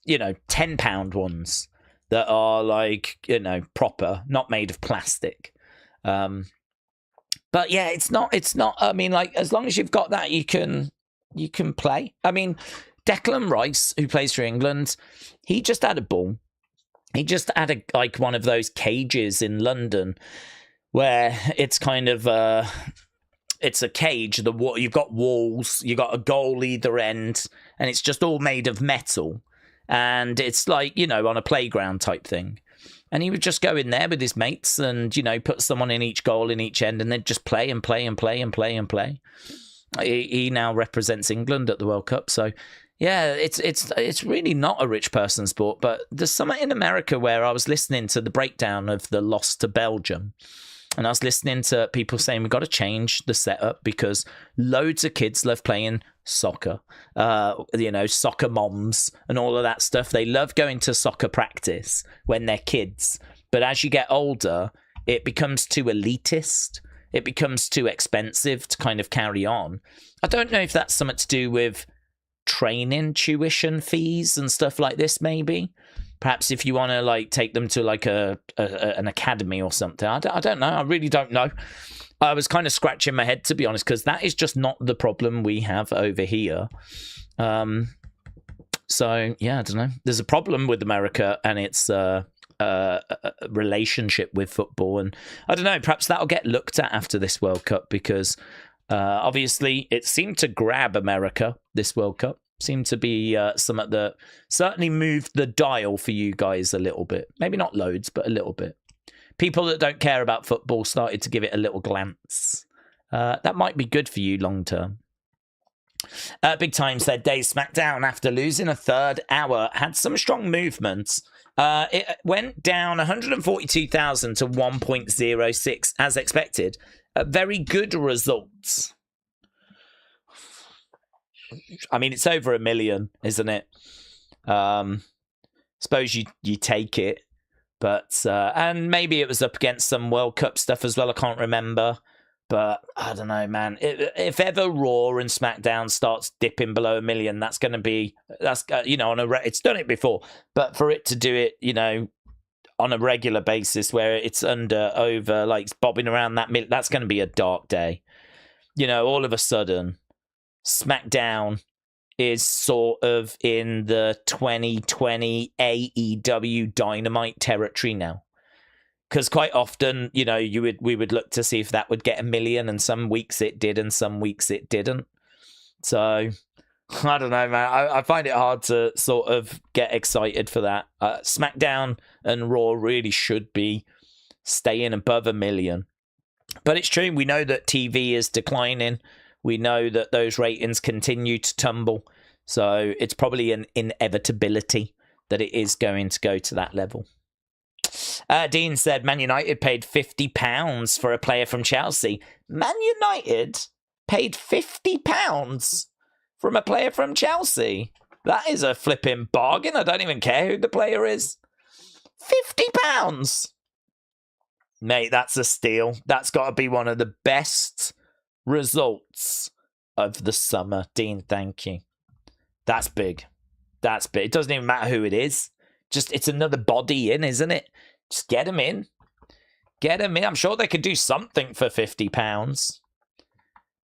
£10 ones that are like, proper, not made of plastic. But yeah, it's not, I mean, like, as long as you've got that, you can play. I mean, Declan Rice, who plays for England, he just had a ball. He just had one of those cages in London where it's kind of it's a cage. You've got walls, you've got a goal either end, and it's just all made of metal. And it's like, on a playground type thing. And he would just go in there with his mates and, put someone in each goal in each end and then just play and play and play and play and play. He now represents England at the World Cup. So, yeah, it's really not a rich person sport. But there's something in America where I was listening to the breakdown of the loss to Belgium. And I was listening to people saying we've got to change the setup because loads of kids love playing soccer, soccer moms and all of that stuff. They love going to soccer practice when they're kids. But as you get older, it becomes too elitist. It becomes too expensive to kind of carry on. I don't know if that's something to do with training tuition fees and stuff like this, maybe. Perhaps if you want to like take them to like an academy or something. I don't know. I really don't know. I was kind of scratching my head, to be honest, because that is just not the problem we have over here. So, yeah, I don't know. There's a problem with America and its relationship with football. And I don't know, perhaps that'll get looked at after this World Cup because obviously it seemed to grab America, this World Cup. Seemed to be something that certainly moved the dial for you guys a little bit. Maybe not loads, but a little bit. People that don't care about football started to give it a little glance. That might be good for you long term. Big Time said Daze SmackDown after losing a third hour had some strong movements. It went down 142,000 to 1.06 as expected. Very good results. I mean, it's over 1 million, isn't it? Suppose you take it, but and maybe it was up against some World Cup stuff as well. I can't remember, but I don't know, man. If ever Raw and SmackDown starts dipping below 1 million, that's going to be it's done it before, but for it to do it, on a regular basis where it's over, like bobbing around that million, that's going to be a dark day. All of a sudden. SmackDown is sort of in the 2020 AEW Dynamite territory now. Because quite often, we would look to see if that would get 1 million, and some weeks it did, and some weeks it didn't. So, I don't know, man. I find it hard to sort of get excited for that. SmackDown and Raw really should be staying above 1 million. But it's true, we know that TV is declining. We know that those ratings continue to tumble. So it's probably an inevitability that it is going to go to that level. Dean said Man United paid £50 for a player from Chelsea. Man United paid £50 from a player from Chelsea. That is a flipping bargain. I don't even care who the player is. £50. Mate, that's a steal. That's got to be one of the best results of the summer. Dean, thank you. That's big. That's big. It doesn't even matter who it is. Just, it's another body in, isn't it? Just get him in. Get him in. I'm sure they could do something for £50.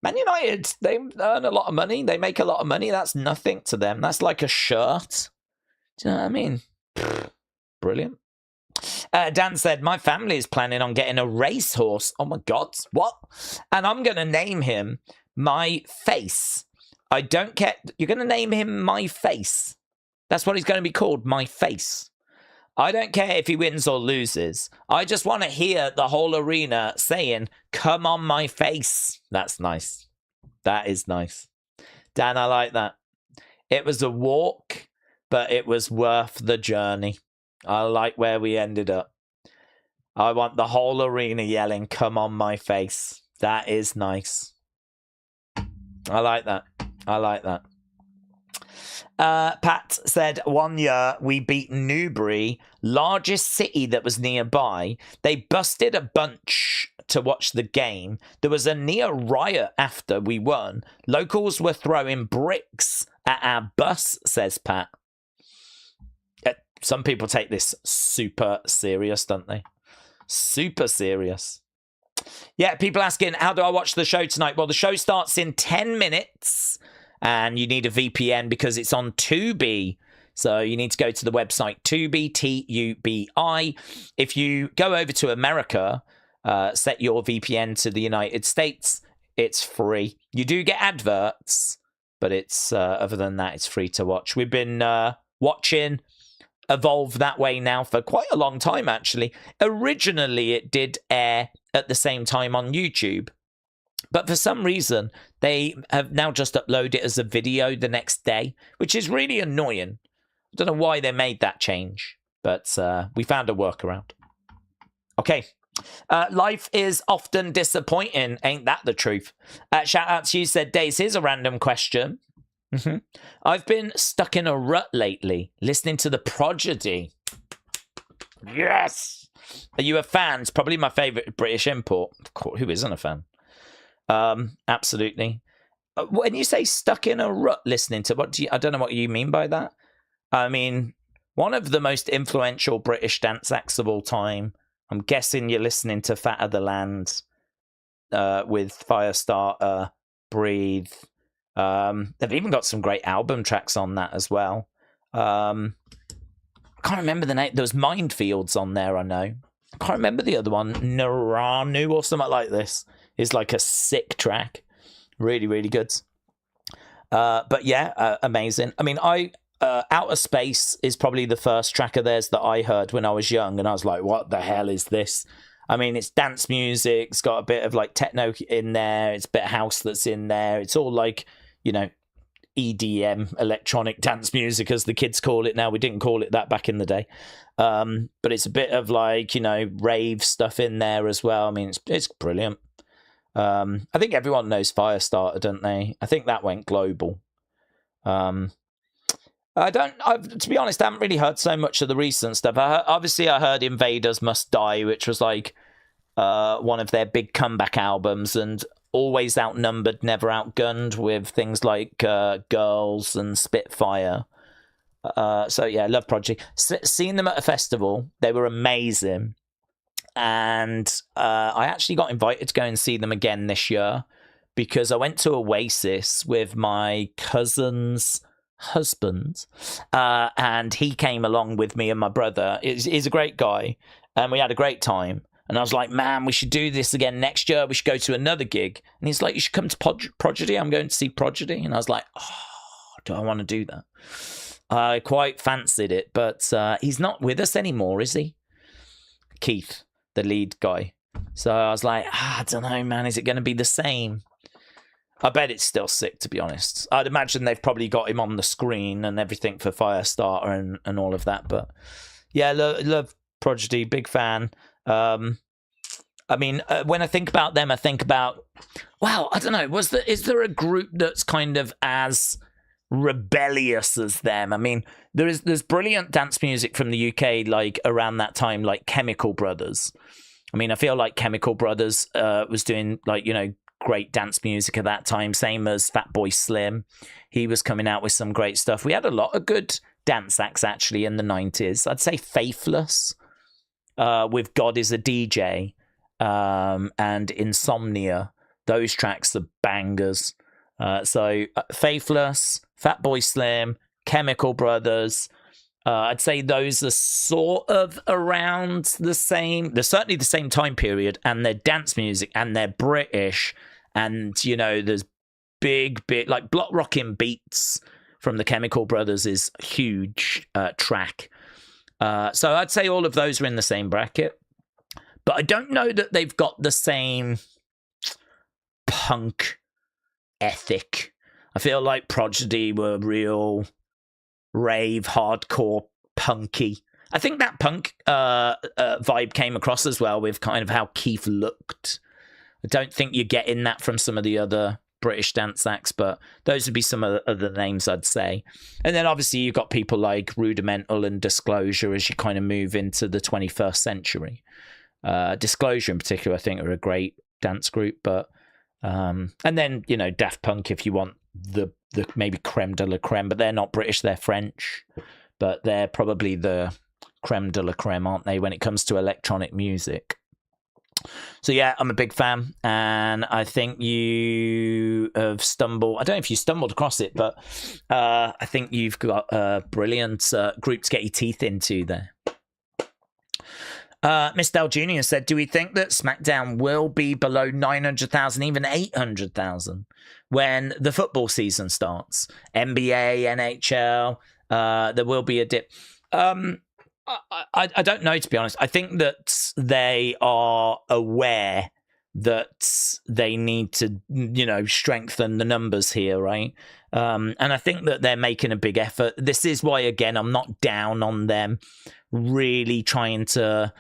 Man United, they earn a lot of money. They make a lot of money. That's nothing to them. That's like a shirt. Do you know what I mean? Brilliant. Dan said, my family is planning on getting a racehorse. Oh my God, what? And I'm going to name him My Face. I don't care. You're going to name him My Face. That's what he's going to be called, My Face. I don't care if he wins or loses. I just want to hear the whole arena saying, come on, my face. That's nice. That is nice. Dan, I like that. It was a walk, but it was worth the journey. I like where we ended up. I want the whole arena yelling, come on, my face. That is nice. I like that. I like that. Pat said, 1 year we beat Newbury, largest city that was nearby. They busted a bunch to watch the game. There was a near riot after we won. Locals were throwing bricks at our bus, says Pat. Some people take this super serious, don't they? Super serious. Yeah, people asking, how do I watch the show tonight? Well, the show starts in 10 minutes. And you need a VPN because it's on Tubi. So you need to go to the website Tubi, Tubi. If you go over to America, set your VPN to the United States, it's free. You do get adverts, but it's other than that, it's free to watch. We've been watching Evolve that way now for quite a long time, actually. Originally, it did air at the same time on YouTube. But for some reason, they have now just uploaded it as a video the next day, which is really annoying. I don't know why they made that change, but we found a workaround. Okay. Life is often disappointing. Ain't that the truth? Shout out to you, said Daze. Here's a random question. I've been stuck in a rut lately, listening to the Prodigy. Yes! Are you a fan? It's probably my favourite British import. Of course, who isn't a fan? Absolutely. When you say stuck in a rut listening to, I don't know what you mean by that. I mean, one of the most influential British dance acts of all time. I'm guessing you're listening to Fat of the Land with Firestarter, Breathe. They've even got some great album tracks on that as well. I can't remember the name. There was Minefields on there, I know. I can't remember the other one. Naranu or something like this. Is like a sick track. Really, really good. But yeah, amazing. I mean, Outer Space is probably the first track of theirs that I heard when I was young, and I was like, what the hell is this? I mean, it's dance music. It's got a bit of like techno in there. It's a bit of house that's in there. It's all like, EDM, electronic dance music, as the kids call it now. We didn't call it that back in the day. But it's a bit of like, rave stuff in there as well. I mean, it's brilliant. I think everyone knows Firestarter, don't they? I think that went global. To be honest, I haven't really heard so much of the recent stuff. I heard Invaders Must Die, which was like one of their big comeback albums, and always outnumbered, never outgunned, with things like Girls and Spitfire. So yeah, love Prodigy. Seeing them at a festival, they were amazing. And I actually got invited to go and see them again this year because I went to Oasis with my cousin's husband, and he came along with me and my brother. He's a great guy, and we had a great time. And I was like, man, we should do this again next year. We should go to another gig. And he's like, you should come to Prodigy. I'm going to see Prodigy. And I was like, oh, do I want to do that? I quite fancied it, but he's not with us anymore, is he? Keith, the lead guy. So I was like, I don't know, man. Is it going to be the same? I bet it's still sick, to be honest. I'd imagine they've probably got him on the screen and everything for Firestarter and all of that. But yeah, love Prodigy, big fan. I mean, when I think about them, I think about, wow, I don't know. Is there a group that's kind of as rebellious as them? I mean, there's brilliant dance music from the UK, like around that time, like Chemical Brothers. I mean, I feel like Chemical Brothers was doing like, great dance music at that time, same as Fatboy Slim. He was coming out with some great stuff. We had a lot of good dance acts actually in the 90s. I'd say Faithless with God is a DJ and Insomnia. Those tracks are bangers. So Faithless, Fatboy Slim, Chemical Brothers. I'd say those are sort of around the same. They're certainly the same time period, and they're dance music, and they're British, and there's big like block rocking beats from the Chemical Brothers is a huge track. So I'd say all of those are in the same bracket, but I don't know that they've got the same punk ethic. I feel like Prodigy were real rave, hardcore, punky. I think that punk vibe came across as well with kind of how Keith looked. I don't think you're getting that from some of the other British dance acts, but those would be some of the other names I'd say. And then obviously you've got people like Rudimental and Disclosure as you kind of move into the 21st century. Disclosure in particular, I think, are a great dance group, but and then Daft Punk if you want the maybe creme de la creme, but they're not British, they're French, but they're probably the creme de la creme, aren't they, when it comes to electronic music. So yeah, I'm a big fan, and I think you have stumbled, I don't know if you stumbled across it, but I think you've got a brilliant group to get your teeth into there. Miss Dell Jr. said, do we think that SmackDown will be below 900,000, even 800,000 when the football season starts? NBA, NHL, there will be a dip. I don't know, to be honest. I think that they are aware that they need to, strengthen the numbers here, right? And I think that they're making a big effort. This is why, again, I'm not down on them really trying to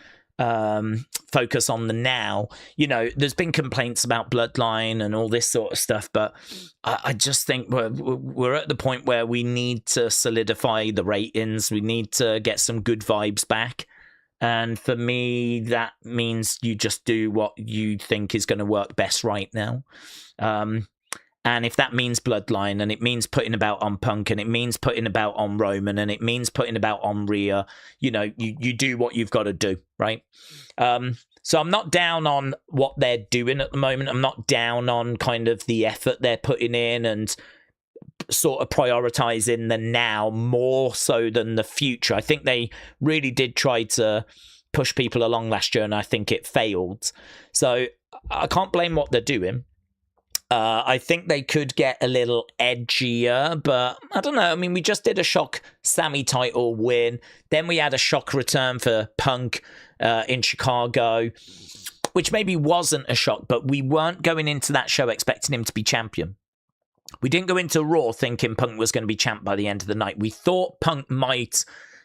focus on the now. There's been complaints about Bloodline and all this sort of stuff, but I just think we're at the point where we need to solidify the ratings. We need to get some good vibes back. And for me, that means you just do what you think is going to work best right now. And if that means Bloodline, and it means putting about on Punk, and it means putting about on Roman, and it means putting about on Rhea, you do what you've got to do, right? So I'm not down on what they're doing at the moment. I'm not down on kind of the effort they're putting in and sort of prioritizing the now more so than the future. I think they really did try to push people along last year, and I think it failed. So I can't blame what they're doing. I think they could get a little edgier, but I don't know. I mean, we just did a shock Sammy title win. Then we had a shock return for Punk in Chicago, which maybe wasn't a shock, but we weren't going into that show expecting him to be champion. We didn't go into Raw thinking Punk was going to be champ by the end of the night. We thought Punk might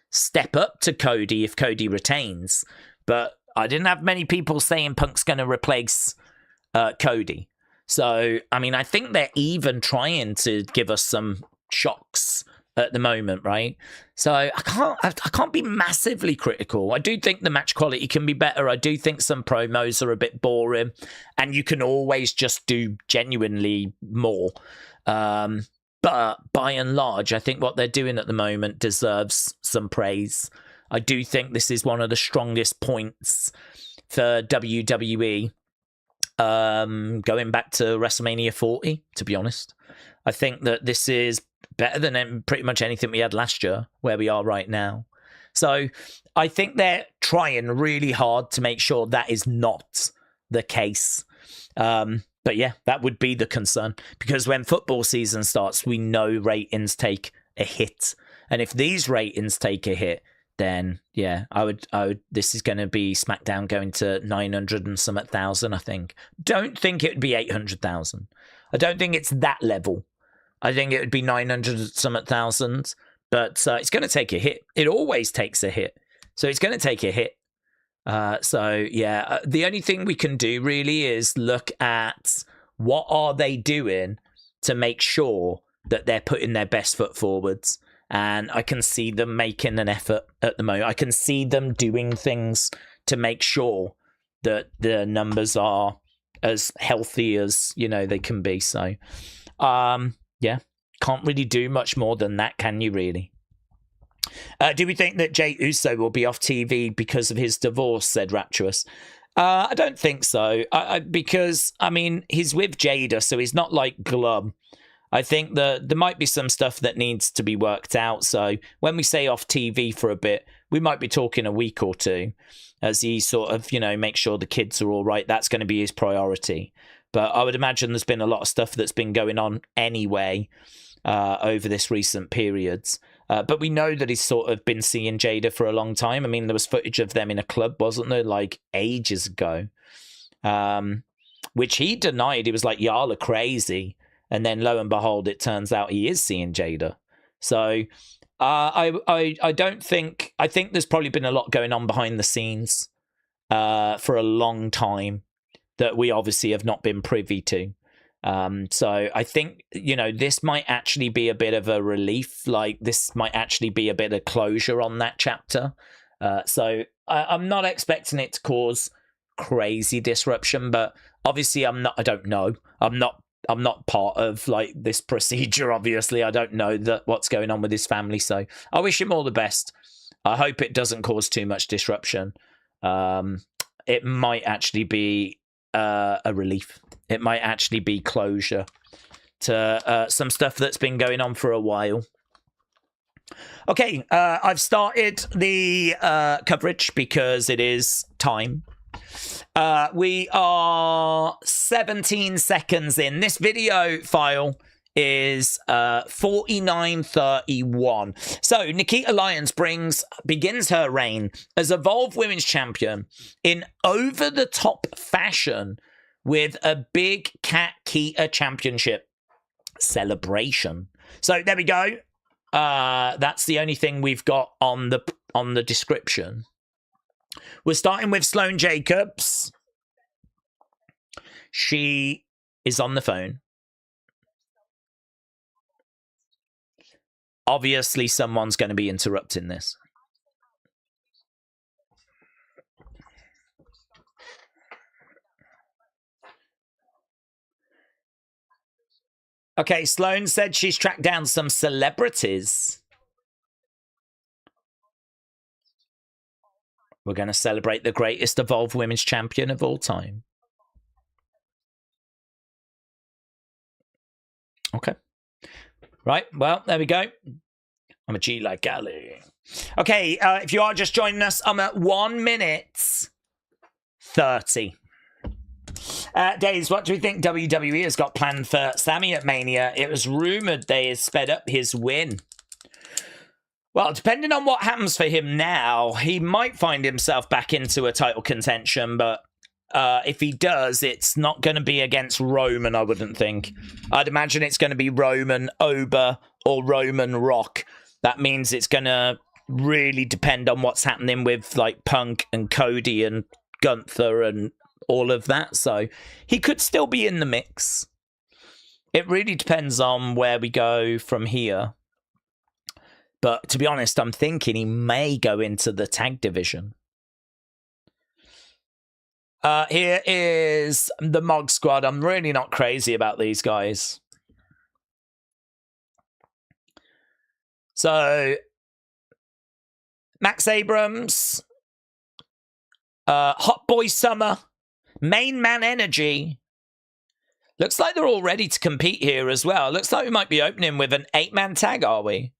step up to Cody if Cody retains, but I didn't have many people saying Punk's going to replace Cody. So, I mean, I think they're even trying to give us some shocks at the moment, right? So I can't be massively critical. I do think the match quality can be better. I do think some promos are a bit boring, and you can always just do genuinely more. But by and large, I think what they're doing at the moment deserves some praise. I do think this is one of the strongest points for WWE. Going back to WrestleMania 40, to be honest. I think that this is better than pretty much anything we had last year, where we are right now. So I think they're trying really hard to make sure that is not the case. But yeah, that would be the concern, because when football season starts, we know ratings take a hit. And if these ratings take a hit, then yeah, I would. This is going to be SmackDown going to 900 and some thousand. I think. Don't think it would be 800,000. I don't think it's that level. I think it would be 900 and some thousand. But it's going to take a hit. It always takes a hit, so it's going to take a hit. So yeah, the only thing we can do really is look at what are they doing to make sure that they're putting their best foot forwards. And I can see them making an effort at the moment. I can see them doing things to make sure that the numbers are as healthy as, they can be. So, yeah, can't really do much more than that, can you really? Do we think that Jey Uso will be off TV because of his divorce, said Rapturous? I don't think so. Because, I mean, he's with Jada, so he's not like glum. I think that there might be some stuff that needs to be worked out. So when we say off TV for a bit, we might be talking a week or two as he sort of, make sure the kids are all right. That's going to be his priority. But I would imagine there's been a lot of stuff that's been going on anyway over this recent periods. But we know that he's sort of been seeing Jada for a long time. I mean, there was footage of them in a club, wasn't there, like ages ago, which he denied. He was like, y'all are crazy. And then lo and behold, it turns out he is seeing Jada. So I don't think, I think there's probably been a lot going on behind the scenes for a long time that we obviously have not been privy to. So I think, this might actually be a bit of a relief. Like this might actually be a bit of closure on that chapter. So I'm not expecting it to cause crazy disruption, but obviously I don't know. I'm not part of like this procedure. Obviously, I don't know what's going on with his family. So I wish him all the best. I hope it doesn't cause too much disruption. It might actually be a relief. It might actually be closure to some stuff that's been going on for a while. Okay, I've started the coverage because it is time. We are 17 seconds in. This video file is 49:31. So Nikita Lyons begins her reign as Evolve Women's Champion in over-the-top fashion with a big Cat Keeter Championship celebration. So there we go. That's the only thing we've got on the description. We're starting with Sloane Jacobs. She is on the phone. Obviously, someone's going to be interrupting this. Okay, Sloane said she's tracked down some celebrities. We're going to celebrate the greatest Evolve Women's Champion of all time. Okay. Right, well, there we go. I'm a G like Galley. Okay, if you are just joining us, I'm at 1 minute 30. Daze, what do we think WWE has got planned for Sammy at Mania? It was rumoured they had sped up his win. Well, depending on what happens for him now, he might find himself back into a title contention, but if he does, it's not going to be against Roman, I wouldn't think. I'd imagine it's going to be Roman Ober or Roman Rock. That means it's going to really depend on what's happening with like Punk and Cody and Gunther and all of that. So he could still be in the mix. It really depends on where we go from here. But to be honest, I'm thinking he may go into the tag division. Here is the Mog Squad. I'm really not crazy about these guys. So, Max Abrams, Hot Boy Summer, Main Man Energy. Looks like they're all ready to compete here as well. Looks like we might be opening with an 8-man tag, are we?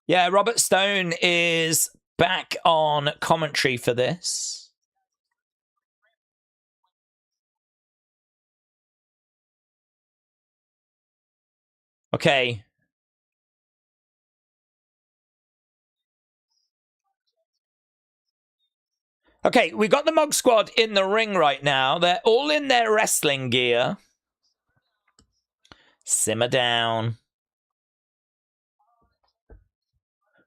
Yeah, Robert Stone is back on commentary for this. Okay. Okay, we got the Mog Squad in the ring right now. They're all in their wrestling gear. Simmer down.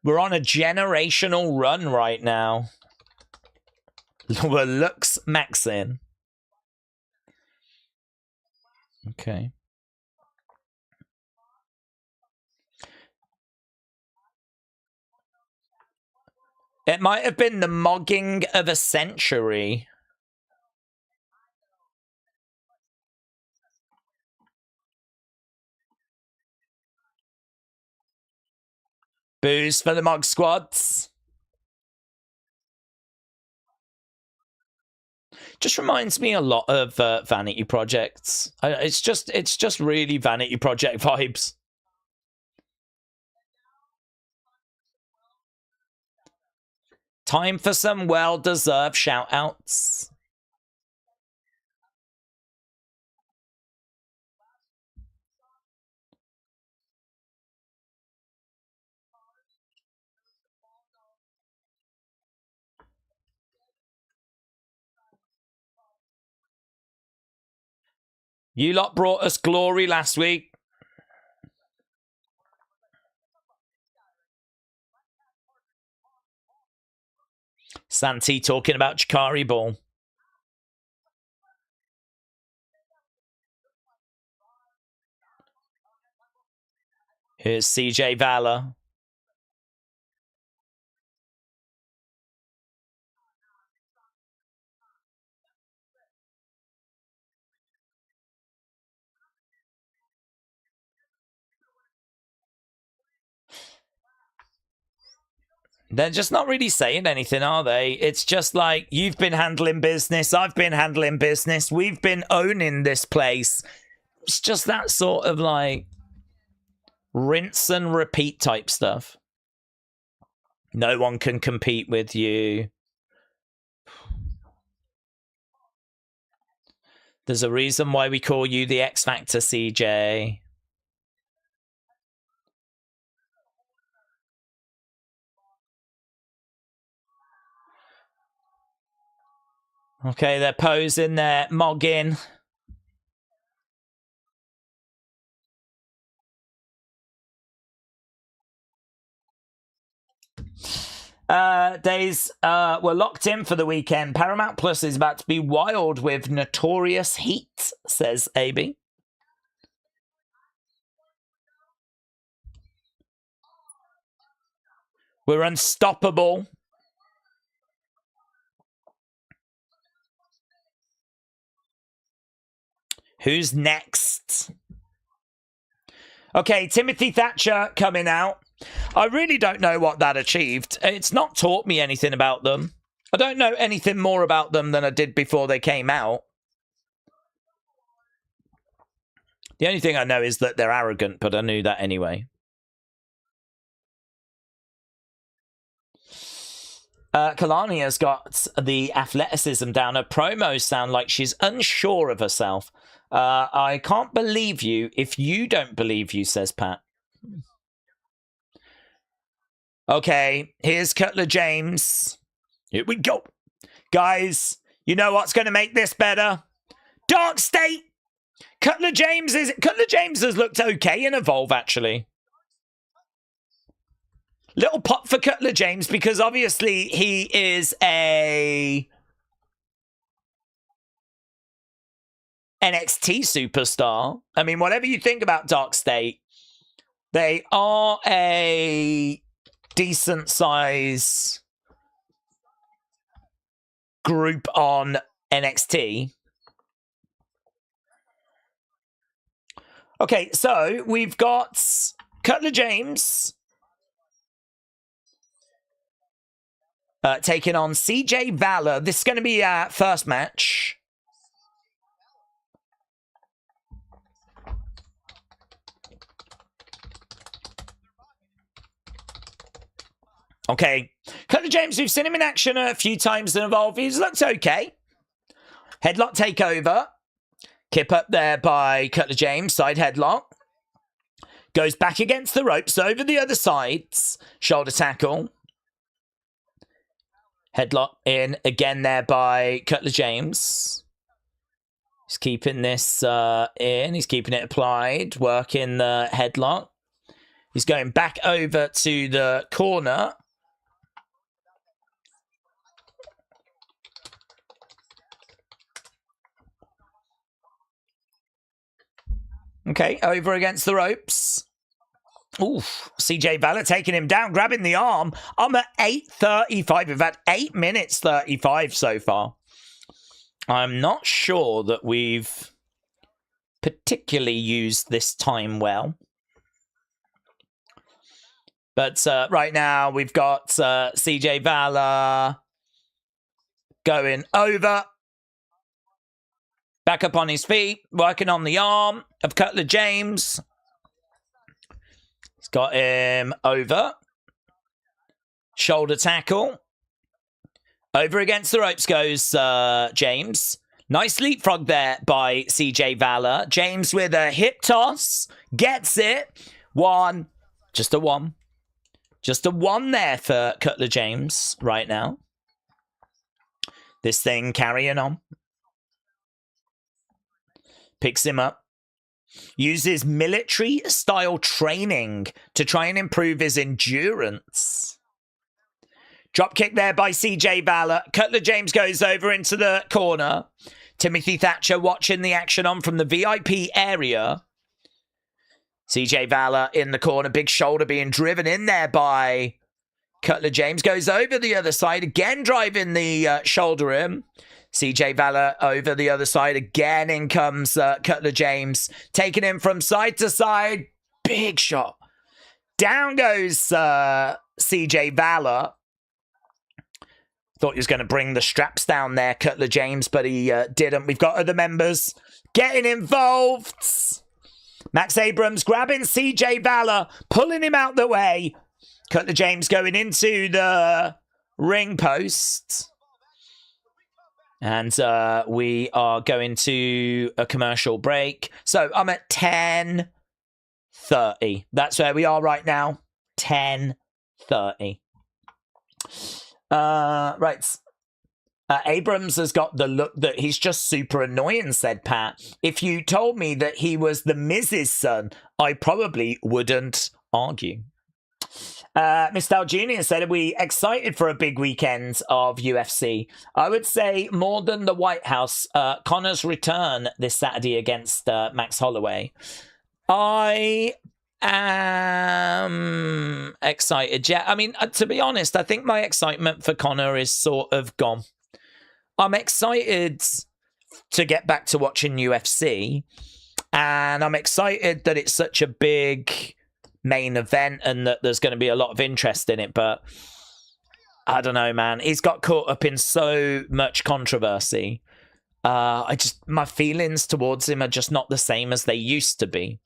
We're on a generational run right now. We're Lux Maxin. Okay. It might have been the mogging of a century. Booze for the Mog Squads. Just reminds me a lot of Vanity Projects. It's just really Vanity Project vibes. Time for some well-deserved shout-outs. You lot brought us glory last week. Santi talking about Chikari Ball. Here's CJ Valor. They're just not really saying anything, are they? It's just like, you've been handling business, I've been handling business, we've been owning this place. It's just that sort of like rinse and repeat type stuff. No one can compete with you. There's a reason why we call you the X Factor, CJ. Okay, they're posing, they're mogging. Days were locked in for the weekend. Paramount Plus is about to be wild with Notorious Heat, says AB. We're unstoppable. Who's next? Okay, Timothy Thatcher coming out. I really don't know what that achieved. It's not taught me anything about them. I don't know anything more about them than I did before they came out. The only thing I know is that they're arrogant, but I knew that anyway. Kalani has got the athleticism down. Her promos sound like she's unsure of herself. I can't believe you if you don't believe you, says Pat. Okay, here's Cutler James. Here we go. Guys, you know what's going to make this better? Dark State! Cutler James has looked okay in Evolve, actually. Little pop for Cutler James because obviously he is a NXT superstar. I mean, whatever you think about Dark State, they are a decent size group on NXT. Okay, so we've got Cutler James taking on CJ Valor. This is going to be our first match. Okay, Cutler James, we've seen him in action a few times in Evolve. He's looked okay. Headlock takeover. Kip up there by Cutler James. Side headlock. Goes back against the ropes over the other side. Shoulder tackle. Headlock in again there by Cutler James. He's keeping this in. He's keeping it applied. Working the headlock. He's going back over to the corner. Okay, over against the ropes. Oof, CJ Valor taking him down, grabbing the arm. I'm at 8:35. We've had 8 minutes 35 so far. I'm not sure that we've particularly used this time well. But right now we've got CJ Valor going over. Back up on his feet, working on the arm of Cutler James. He's got him over. Shoulder tackle. Over against the ropes goes James. Nice leapfrog there by CJ Valor. James with a hip toss. Gets it. One. Just a one. Just a one there for Cutler James right now. This thing carrying on. Picks him up. Uses military-style training to try and improve his endurance. Dropkick there by CJ Valor. Cutler James goes over into the corner. Timothy Thatcher watching the action on from the VIP area. CJ Valor in the corner. Big shoulder being driven in there by Cutler James. Goes over the other side. Again driving the shoulder in. CJ Valor over the other side. Again, in comes Cutler James. Taking him from side to side. Big shot. Down goes CJ Valor. Thought he was going to bring the straps down there, Cutler James, but he didn't. We've got other members getting involved. Max Abrams grabbing CJ Valor, pulling him out the way. Cutler James going into the ring post. And we are going to a commercial break. So I'm at 10:30. That's where we are right now. 10:30. Right. Abrams has got the look that he's just super annoying, said Pat. If you told me that he was the Miz's son, I probably wouldn't argue. Mr. Jr. said, are we excited for a big weekend of UFC? I would say more than the White House. Connor's return this Saturday against Max Holloway. I am excited. Yeah, I mean, to be honest, I think my excitement for Connor is sort of gone. I'm excited to get back to watching UFC, and I'm excited that it's such a big main event and that there's going to be a lot of interest in it, but I don't know, man. He's got caught up in so much controversy. My feelings towards him are just not the same as they used to be.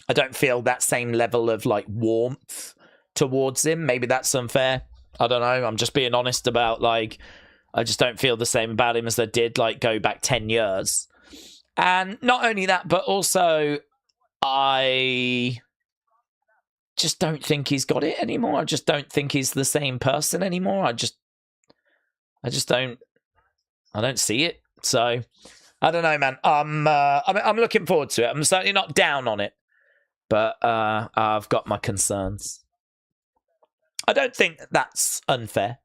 I don't feel that same level of like warmth towards him. Maybe that's unfair. I don't know. I'm just being honest about like, I just don't feel the same about him as I did like go back 10 years. And not only that, but also I just don't think he's got it anymore. I just don't think he's the same person anymore. I don't see it. So I don't know, man. I'm looking forward to it. I'm certainly not down on it, but I've got my concerns. I don't think that's unfair.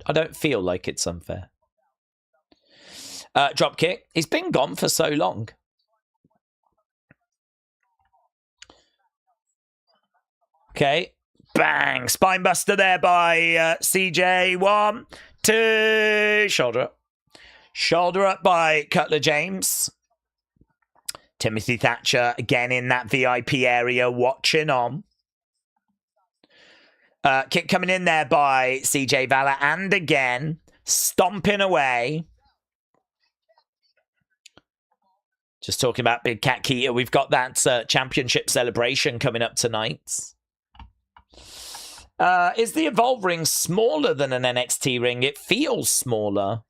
I don't feel like it's unfair. Drop kick. He's been gone for so long. Okay. Bang. Spinebuster there by CJ. 1, 2. Shoulder up. Shoulder up by Cutler James. Timothy Thatcher again in that VIP area watching on. Kick coming in there by CJ Valor. And again, stomping away. Just talking about Big Cat Keita. We've got that championship celebration coming up tonight. Is the Evolve ring smaller than an NXT ring? It feels smaller.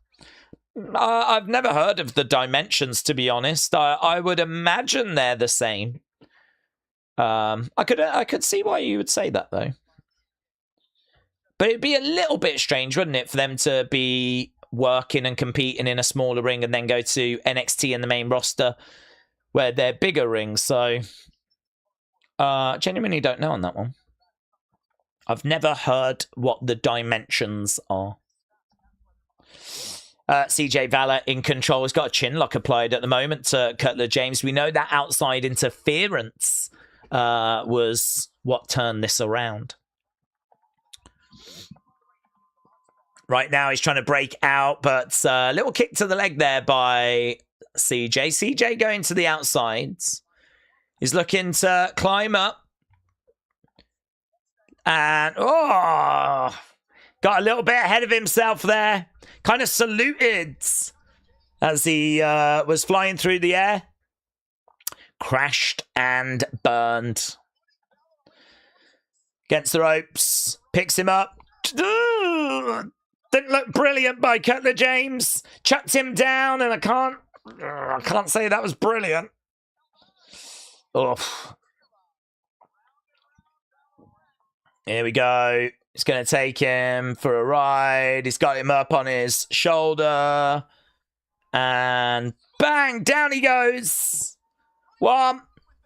I've never heard of the dimensions, to be honest. I would imagine they're the same. I could see why you would say that, though. But it'd be a little bit strange, wouldn't it, for them to be working and competing in a smaller ring and then go to NXT in the main roster where they're bigger rings. So, genuinely don't know on that one. I've never heard what the dimensions are. CJ Valor in control. He's got a chin lock applied at the moment to Cutler James. We know that outside interference was what turned this around. Right now, he's trying to break out, but a little kick to the leg there by CJ. CJ going to the outsides. He's looking to climb up. And, got a little bit ahead of himself there. Kind of saluted as he was flying through the air. Crashed and burned. Against the ropes. Picks him up. Didn't look brilliant by Cutler James. Chucked him down, and I can't say that was brilliant. Oof. Here we go. He's going to take him for a ride. He's got him up on his shoulder. And bang, down he goes. 1,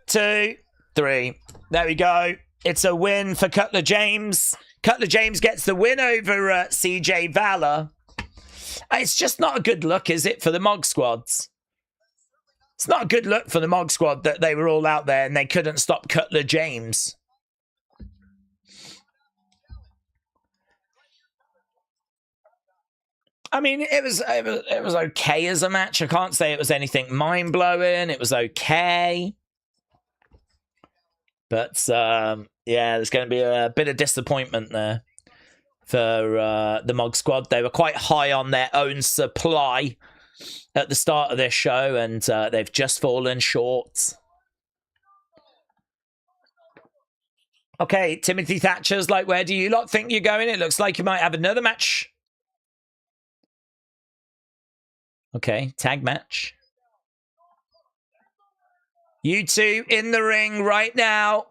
2, 3. There we go. It's a win for Cutler James. Cutler James gets the win over CJ Valor. It's just not a good look, is it, for the Mog Squads? It's not a good look for the Mog Squad that they were all out there and they couldn't stop Cutler James. I mean, it was okay as a match. I can't say it was anything mind-blowing. It was okay. But, yeah, there's going to be a bit of disappointment there for the Mog Squad. They were quite high on their own supply at the start of this show, and they've just fallen short. Okay, Timothy Thatcher's like, where do you lot think you're going? It looks like you might have another match. Okay, tag match. You two in the ring right now.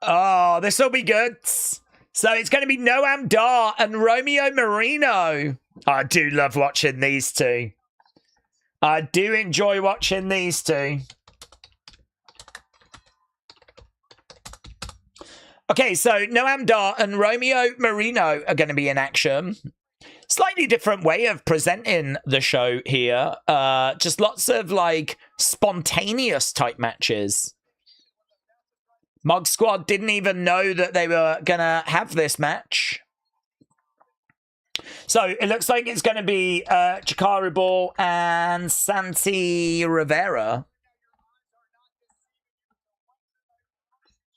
Oh, this will be good. So it's going to be Noam Dar and Romeo Marino. I do love watching these two. I do enjoy watching these two. Okay, so Noam Dar and Romeo Marino are going to be in action. Slightly different way of presenting the show here. Just lots of like spontaneous type matches. Mog Squad didn't even know that they were going to have this match. So it looks like it's going to be Chikari Ball and Santi Rivera.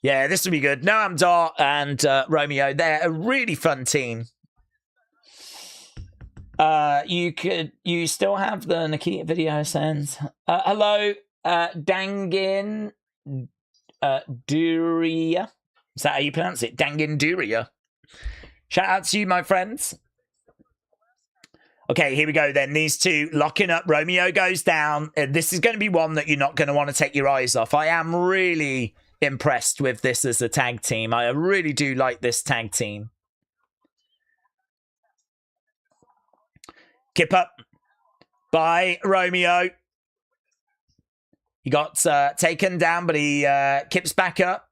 Yeah, this will be good. Noam Dar and Romeo, they're a really fun team. You still have the Nikita video sends. Hello, Dangin Duria. Is that how you pronounce it? Dangin Duria. Shout out to you, my friends. Okay, here we go then. These two locking up. Romeo goes down. This is going to be one that you're not going to want to take your eyes off. I am really impressed with this as a tag team. I really do like this tag team. Kip up by Romeo. He got taken down, but he kips back up.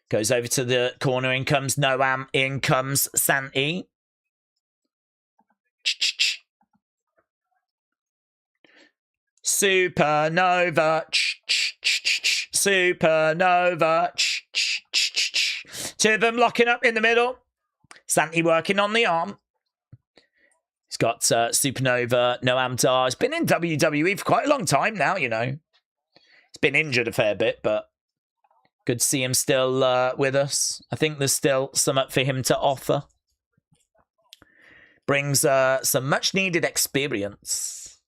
Goes over to the corner. In comes Noam. In comes Santi. Supernova. Supernova. Two of them locking up in the middle. Santi working on the arm. He's got Supernova, Noam Dar. He's been in WWE for quite a long time now, you know. He's been injured a fair bit, but good to see him still with us. I think there's still something for him to offer. Brings some much-needed experience.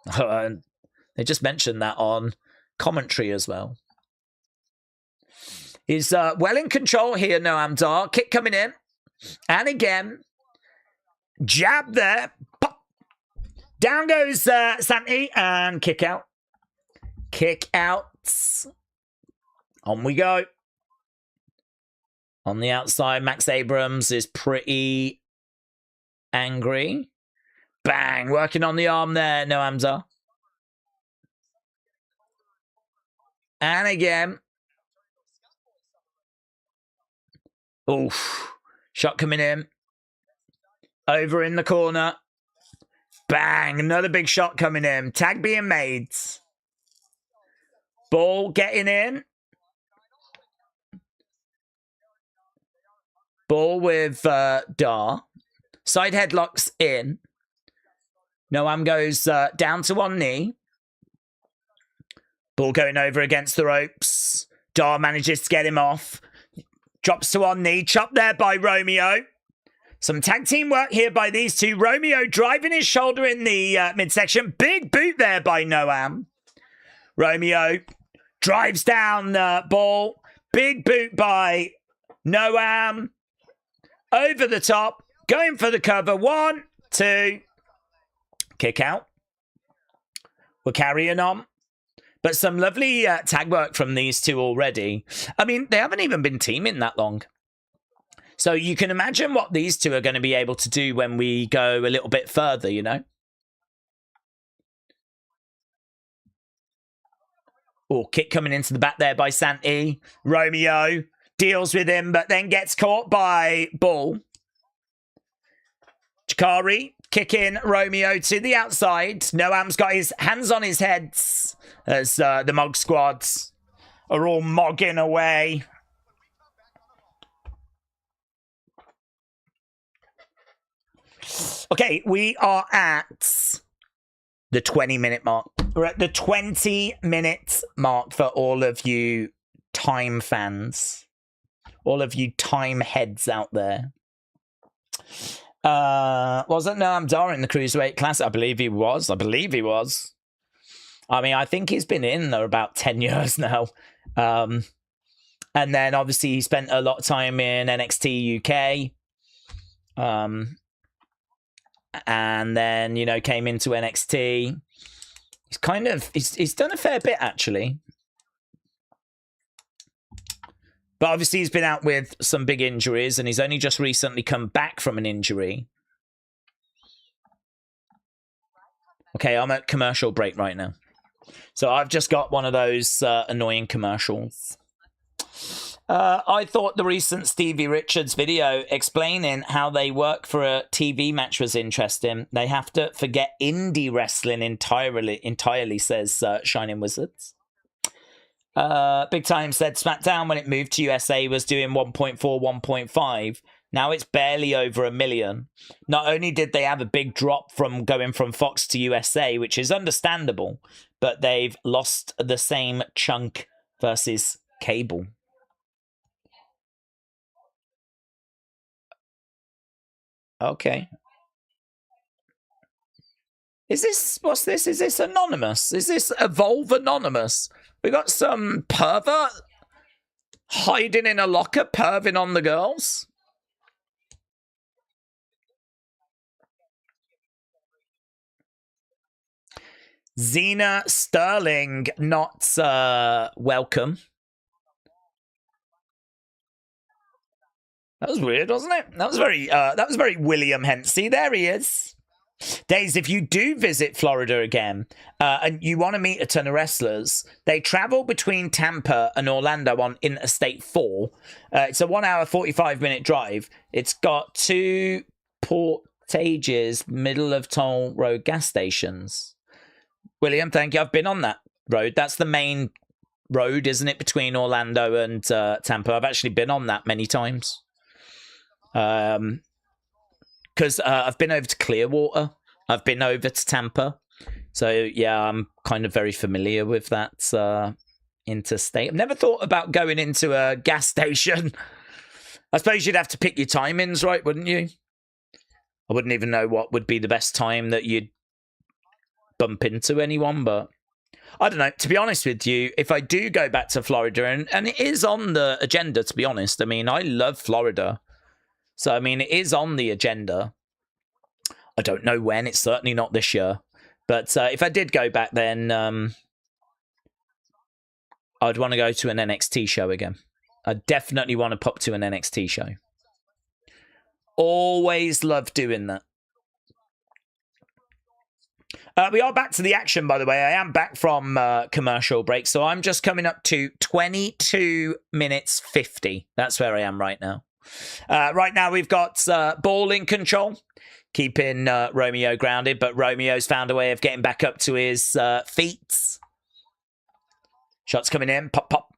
They just mentioned that on commentary as well. He's well in control here, Noam Dar. Kick coming in. And again. Jab there. Pop. Down goes Santi. And kick out. Kick out. On we go. On the outside, Max Abrams is pretty angry. Bang. Working on the arm there, Noam Dar. And again. Oof. Shot coming in. Over in the corner. Bang. Another big shot coming in. Tag being made. Ball getting in. Ball with Dar. Side headlocks in. Noam goes down to one knee. Ball going over against the ropes. Dar manages to get him off. Drops to one knee. Chopped there by Romeo. Some tag team work here by these two. Romeo driving his shoulder in the midsection. Big boot there by Noam. Romeo drives down the ball. Big boot by Noam. Over the top. Going for the cover. 1, 2. Kick out. We're carrying on. But some lovely tag work from these two already. I mean, they haven't even been teaming that long. So you can imagine what these two are going to be able to do when we go a little bit further, you know? Oh, kick coming into the back there by Santi. Romeo deals with him, but then gets caught by Ball. Chikari kicking Romeo to the outside. Noam's got his hands on his heads as the Mog Squads are all mogging away. Okay, we are at the 20-minute mark. We're at the 20-minute mark for all of you time fans. All of you time heads out there. Wasn't Noam Dar in the Cruiserweight class? I believe he was. I mean, I think he's been in there about 10 years now. And then obviously he spent a lot of time in NXT UK. And then, you know, came into NXT. He's done a fair bit, actually. But obviously he's been out with some big injuries, and he's only just recently come back from an injury. Okay, I'm at commercial break right now. So I've just got one of those annoying commercials. I thought the recent Stevie Richards video explaining how they work for a TV match was interesting. They have to forget indie wrestling entirely, says Shining Wizards. Big Time said SmackDown, when it moved to USA, was doing 1.4, 1.5. Now it's barely over 1 million. Not only did they have a big drop from going from Fox to USA, which is understandable, but they've lost the same chunk versus cable. Okay. Is this, what's this? Is this anonymous? Is this Evolve anonymous? We got some pervert hiding in a locker, perving on the girls. Xena Sterling, not welcome. That was weird, wasn't it? That was very William Hensey. There he is. Daze, if you do visit Florida again and you want to meet a ton of wrestlers, they travel between Tampa and Orlando on Interstate 4. It's a 1 hour, 45-minute drive. It's got 2 portages, middle of toll road gas stations. William, thank you. I've been on that road. That's the main road, isn't it, between Orlando and Tampa? I've actually been on that many times. Because I've been over to Clearwater. I've been over to Tampa. So, yeah, I'm kind of very familiar with that interstate. I've never thought about going into a gas station. I suppose you'd have to pick your timings, right, wouldn't you? I wouldn't even know what would be the best time that you'd bump into anyone, but I don't know. To be honest with you, if I do go back to Florida, and it is on the agenda, to be honest. I mean, I love Florida. So, I mean, it is on the agenda. I don't know when. It's certainly not this year. But if I did go back, then I'd want to go to an NXT show again. I definitely want to pop to an NXT show. Always love doing that. We are back to the action, by the way. I am back from commercial break. So I'm just coming up to 22 minutes 50. That's where I am right now. Right now, we've got Ball in control, keeping Romeo grounded, but Romeo's found a way of getting back up to his feet. Shots coming in, pop, pop.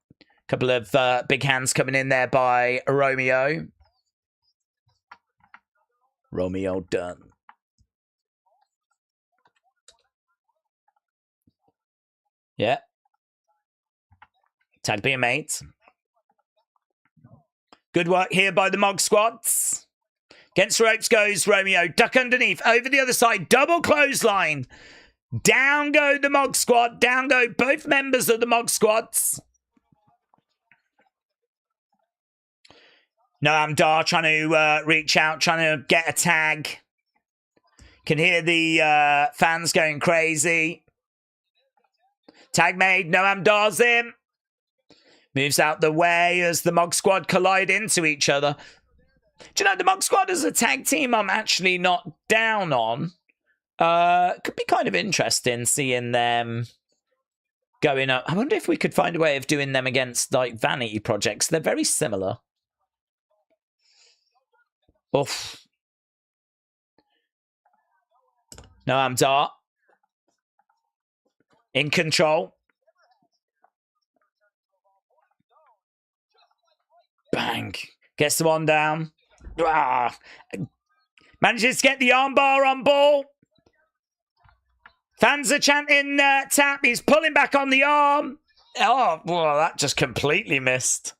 Couple of big hands coming in there by Romeo. Romeo done. Yeah. Tag being made. Good work here by the Mog Squads. Against the ropes goes Romeo. Duck underneath. Over the other side. Double clothesline. Down go the Mog Squad. Down go both members of the Mog Squads. Noam Dar trying to reach out. Trying to get a tag. Can hear the fans going crazy. Tag made. Noam Dar's in. Moves out the way as the Mog Squad collide into each other. Do you know, the Mog Squad as a tag team I'm actually not down on. Could be kind of interesting seeing them going up. I wonder if we could find a way of doing them against, like, vanity projects. They're very similar. Oof. Noam Dar. In control. Bang. Gets the one down. Ah. Manages to get the armbar on Ball. Fans are chanting tap. He's pulling back on the arm. Oh, well, that just completely missed.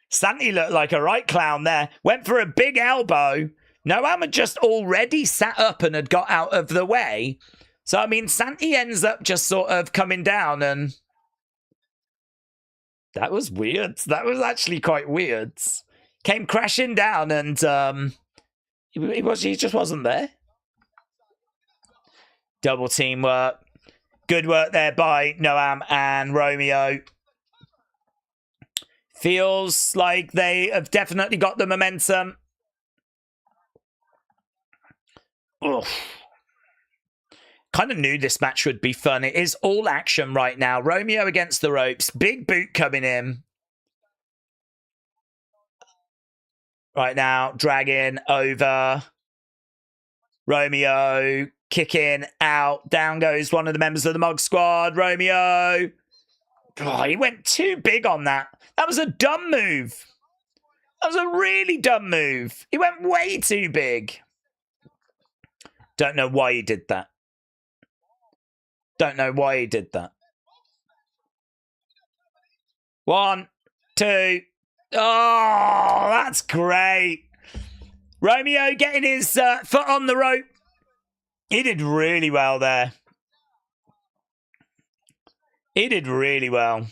Santi looked like a right clown there. Went for a big elbow. Noam had just already sat up and had got out of the way. So, I mean, Santi ends up just sort of coming down, and that was weird. That was actually quite weird. Came crashing down, and he just wasn't there. Double teamwork. Good work there by Noam and Romeo. Feels like they have definitely got the momentum. Ugh. Kind of knew this match would be fun. It is all action right now. Romeo against the ropes. Big boot coming in. Right now, dragging over. Romeo kicking out. Down goes one of the members of the Mog Squad. Romeo. Oh, he went too big on that. That was a dumb move. That was a really dumb move. He went way too big. Don't know why he did that. Don't know why he did that. 1, 2. Oh, that's great. Romeo getting his foot on the rope. He did really well there. He did really well.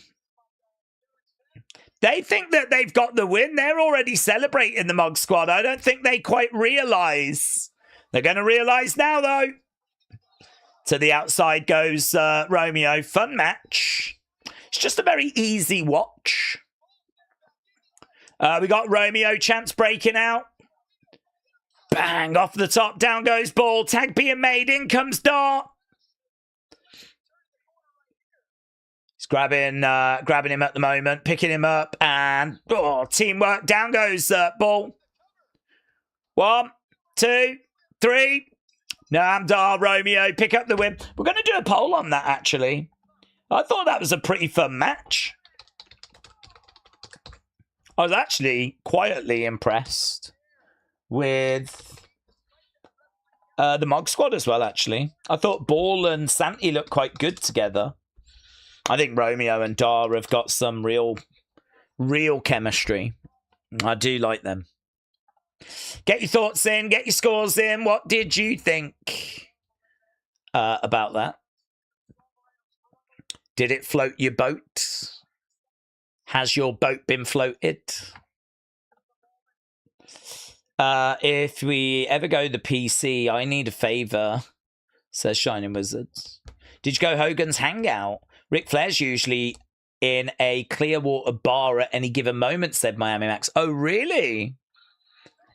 They think that they've got the win. They're already celebrating the Mog Squad. I don't think they quite realise. They're going to realise now, though. To the outside goes Romeo. Fun match. It's just a very easy watch. We got Romeo chance breaking out. Bang, off the top. Down goes Ball. Tag being made. In comes Dart. He's grabbing him at the moment. Picking him up. And teamwork. Down goes Ball. 1, 2, 3. Namdar, Romeo, pick up the win. We're going to do a poll on that, actually. I thought that was a pretty fun match. I was actually quietly impressed with the Mog Squad as well, actually. I thought Ball and Santi looked quite good together. I think Romeo and Dar have got some real chemistry. I do like them. Get your thoughts in, get your scores in. What did you think about that? Did it float your boat? Has your boat been floated? If we ever go the PC, I need a favour, says Shining Wizards. Did you go Hogan's Hangout? Ric Flair's usually in a Clearwater bar at any given moment, said Miami Max. Oh, really?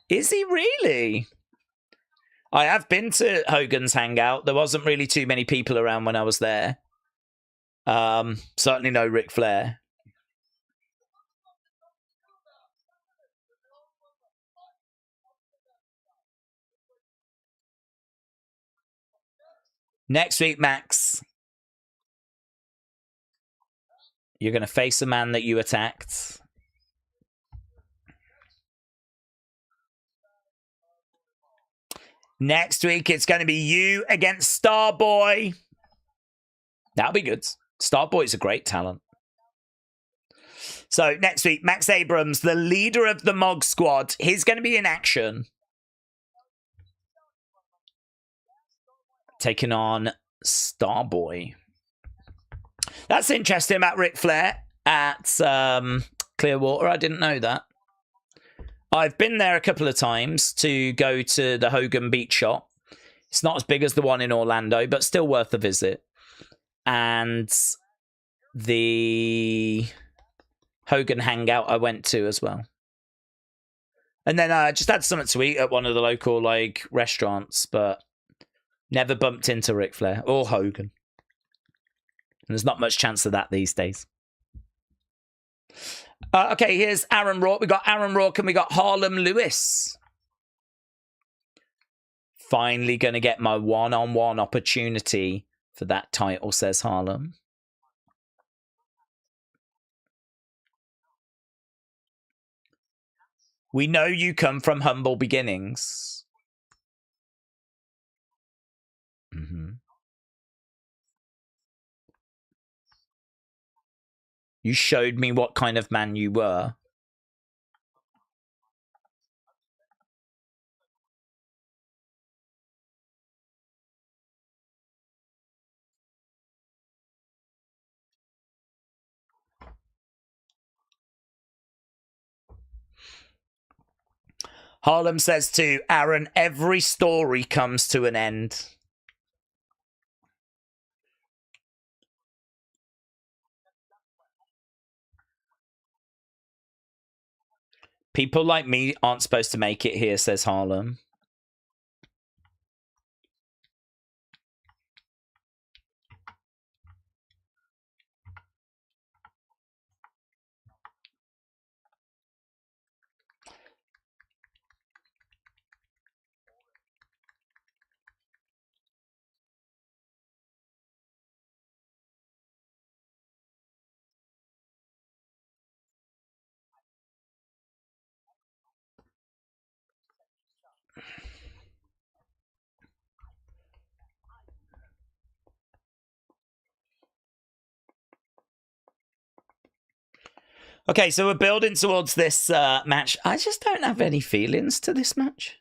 Is he really? I have been to Hogan's Hangout. There wasn't really too many people around when I was there. Certainly no Ric Flair. Next week, Max, you're going to face a man that you attacked. Next week, it's going to be you against Starboy. That'll be good. Starboy's a great talent. So next week, Max Abrams, the leader of the Mog Squad, he's going to be in action. Taking on Starboy. That's interesting about Ric Flair at Clearwater. I didn't know that. I've been there a couple of times to go to the Hogan Beach Shop. It's not as big as the one in Orlando, but still worth a visit. And the Hogan Hangout I went to as well. And then I just had something to eat at one of the local restaurants, but never bumped into Ric Flair or Hogan. And there's not much chance of that these days. Okay, here's Aaron Rourke. We got Aaron Rourke and we got Harlem Lewis. Finally going to get my one-on-one opportunity for that title, says Harlem. We know you come from humble beginnings. Mm-hmm. You showed me what kind of man you were. Harlem says to Aaron, every story comes to an end. People like me aren't supposed to make it here, says Harlem. Okay, so we're building towards this match. I just don't have any feelings to this match.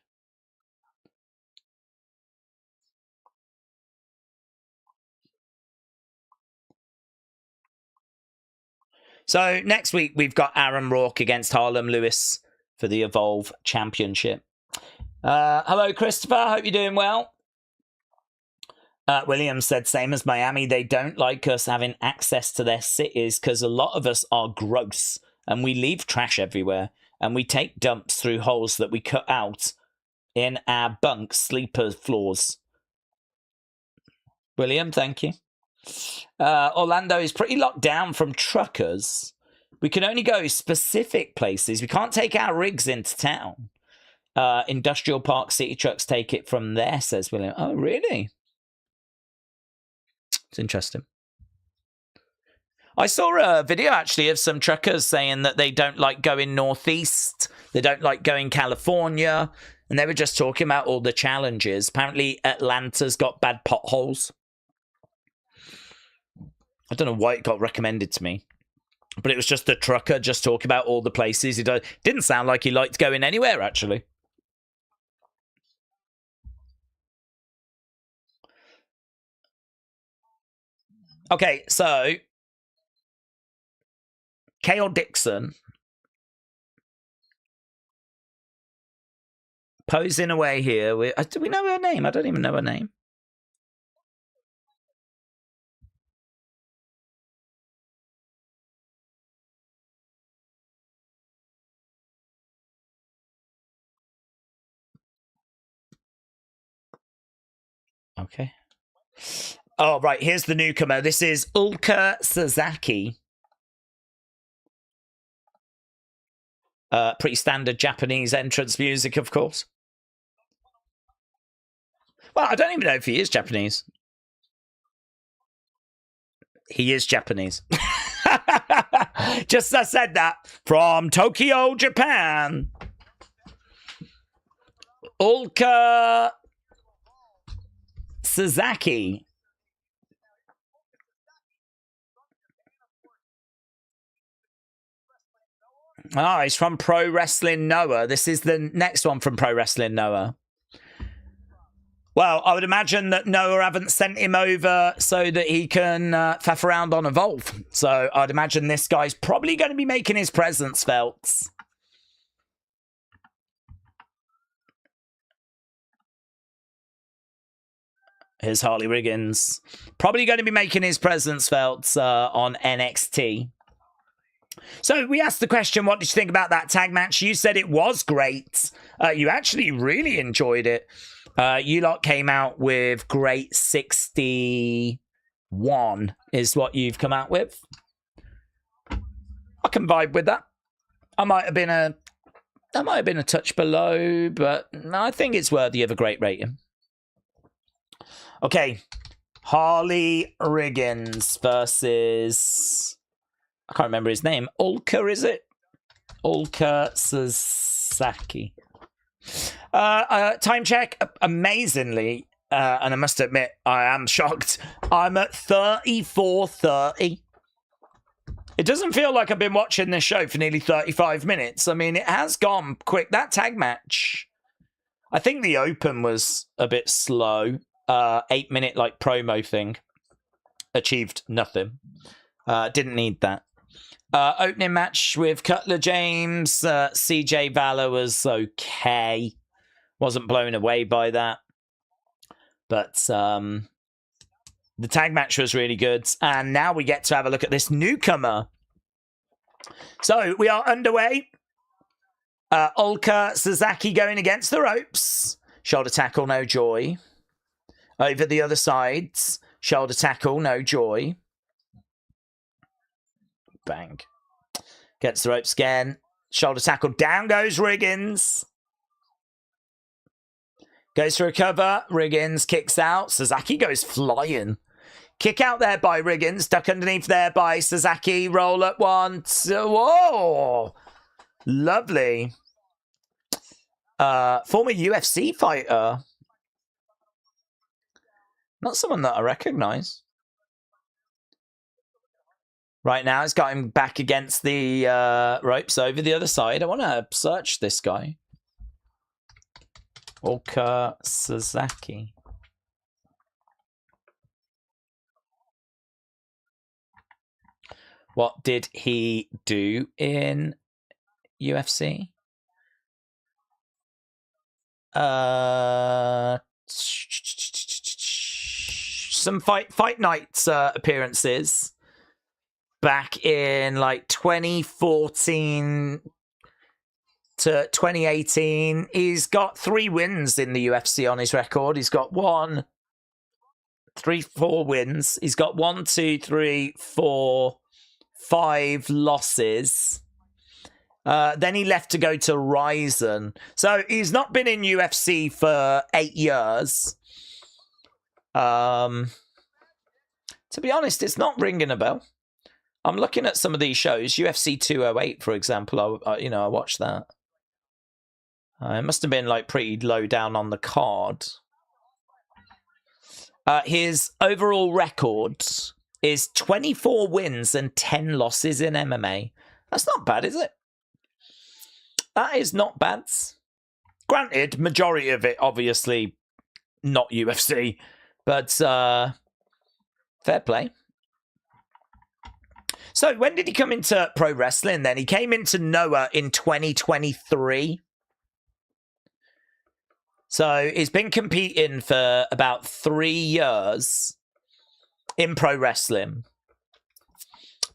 So next week, we've got Aaron Rourke against Harlem Lewis for the Evolve Championship. Hello, Christopher. Hope you're doing well. William said, same as Miami, they don't like us having access to their cities because a lot of us are gross and we leave trash everywhere and we take dumps through holes that we cut out in our bunk sleeper floors. William, thank you. Orlando is pretty locked down from truckers. We can only go specific places. We can't take our rigs into town. Industrial Park City trucks take it from there, says William. Oh, really? It's interesting. I saw a video actually of some truckers saying that they don't like going northeast. They don't like going California. And they were just talking about all the challenges. Apparently Atlanta's got bad potholes. I don't know why it got recommended to me. But it was just a trucker just talking about all the places. It didn't sound like he liked going anywhere, actually. Okay, so Kale Dixon posing away here. Do we know her name? I don't even know her name. Okay. Oh, right. Here's the newcomer. This is Ulka Sasaki. Pretty standard Japanese entrance music, of course. Well, I don't even know if he is Japanese. He is Japanese. Just as I said that. From Tokyo, Japan. Ulka Sasaki. Oh, he's from Pro Wrestling Noah. This is the next one from Pro Wrestling Noah. Well, I would imagine that Noah haven't sent him over so that he can faff around on Evolve. So I'd imagine this guy's probably going to be making his presence felt. Here's Harley Riggins. Probably going to be making his presence felt on NXT. So we asked the question, what did you think about that tag match? You said it was great. You actually really enjoyed it. You lot came out with great 61 is what you've come out with. I can vibe with that. I might have been a touch below, but I think it's worthy of a great rating. Okay. Harley Riggins versus... I can't remember his name. Ulka, is it? Ulka Sasaki. Time check. Amazingly, and I must admit, I am shocked. I'm at 34:30. It doesn't feel like I've been watching this show for nearly 35 minutes. I mean, it has gone quick. That tag match, I think the open was a bit slow. 8-minute like promo thing. Achieved nothing. Didn't need that. Opening match with Cutler James. CJ Valor was okay. Wasn't blown away by that. But the tag match was really good. And now we get to have a look at this newcomer. So we are underway. Ulka Sasaki going against the ropes. Shoulder tackle, no joy. Over the other sides. Shoulder tackle, no joy. Bang. Gets the ropes again. Shoulder tackle. Down goes Riggins. Goes for a cover. Riggins kicks out. Sasaki goes flying. Kick out there by Riggins. Duck underneath there by Sasaki. Roll up 1, 2. Whoa. Lovely. Former UFC fighter. Not someone that I recognise. Right now, it's got him back against the ropes over the other side. I want to search this guy. Ulka Sasaki. What did he do in UFC? Some fight nights appearances back in like 2014 to 2018. He's got 3 wins in the UFC on his record. He's got 4 wins. He's got 1, 2, 3, 4, 5 losses. Then he left to go to Ryzen. So he's not been in UFC for 8 years. To be honest, it's not ringing a bell. I'm looking at some of these shows. UFC 208, for example. I watched that. It must have been like pretty low down on the card. His overall record is 24 wins and 10 losses in MMA. That's not bad, is it? That is not bad. Granted, majority of it, obviously, not UFC. But fair play. So when did he come into pro wrestling then? He came into Noah in 2023. So he's been competing for about 3 years in pro wrestling.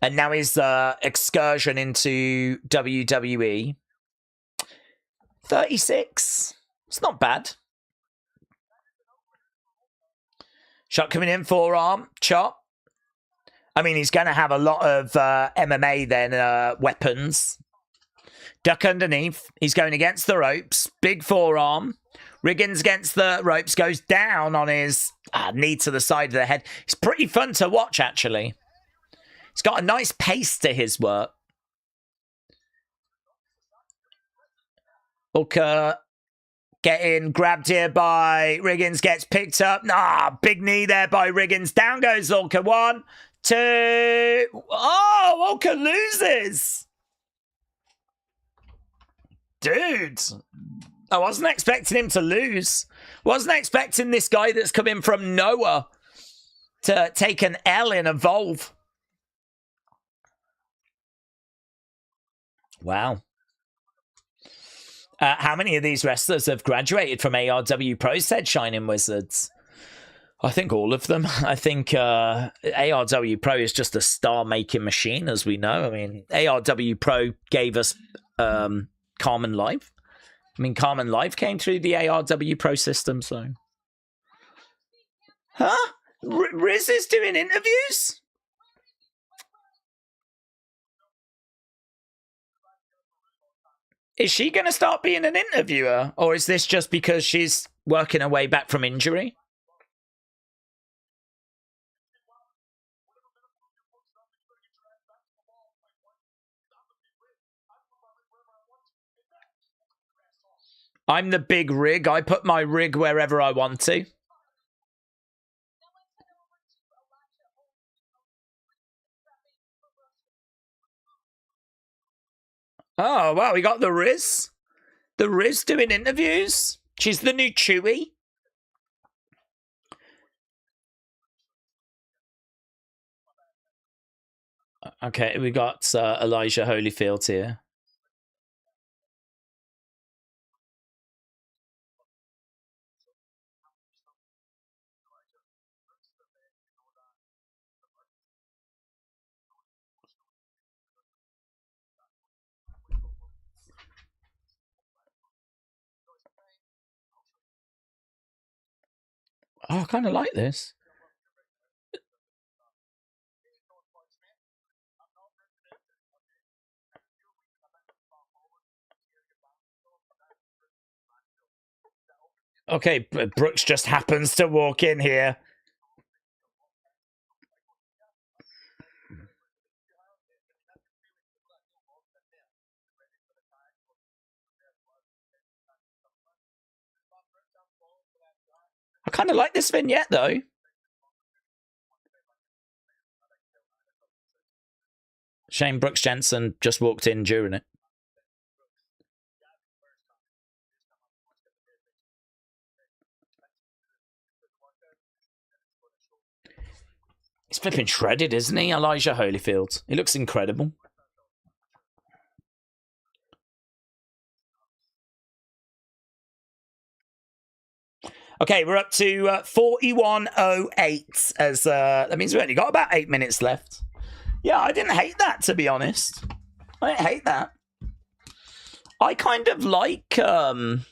And now his excursion into WWE. 36. It's not bad. Shot coming in, forearm, chop. I mean, he's going to have a lot of MMA then, weapons. Duck underneath. He's going against the ropes. Big forearm. Riggins against the ropes. Goes down on his knee to the side of the head. It's pretty fun to watch, actually. He's got a nice pace to his work. Ulka getting grabbed here by Riggins. Gets picked up. Big knee there by Riggins. Down goes Ulka. 1, 2. Oh, Ulka loses. Dude. I wasn't expecting him to lose. Wasn't expecting this guy that's coming from Noah to take an L in Evolve. Wow. How many of these wrestlers have graduated from ARW Pro, said Shining Wizards? I think all of them. I think ARW Pro is just a star-making machine, as we know. I mean, ARW Pro gave us Carmen Live. I mean, Carmen Live came through the ARW Pro system, so... Huh? Riz is doing interviews? Is she going to start being an interviewer? Or is this just because she's working her way back from injury? I'm the big rig. I put my rig wherever I want to. Oh, wow, we got the Riz. The Riz doing interviews. She's the new Chewy. Okay, we got Elijah Holyfield here. Oh, I kind of like this. Okay, Brooks just happens to walk in here. I kind of like this vignette, though. Shane Brooks Jensen just walked in during it. He's flipping shredded, isn't he, Elijah Holyfield? He looks incredible. Okay, we're up to 41:08. As that means we've only got about 8 minutes left. Yeah, I didn't hate that, to be honest. I didn't hate that. I kind of like. I'd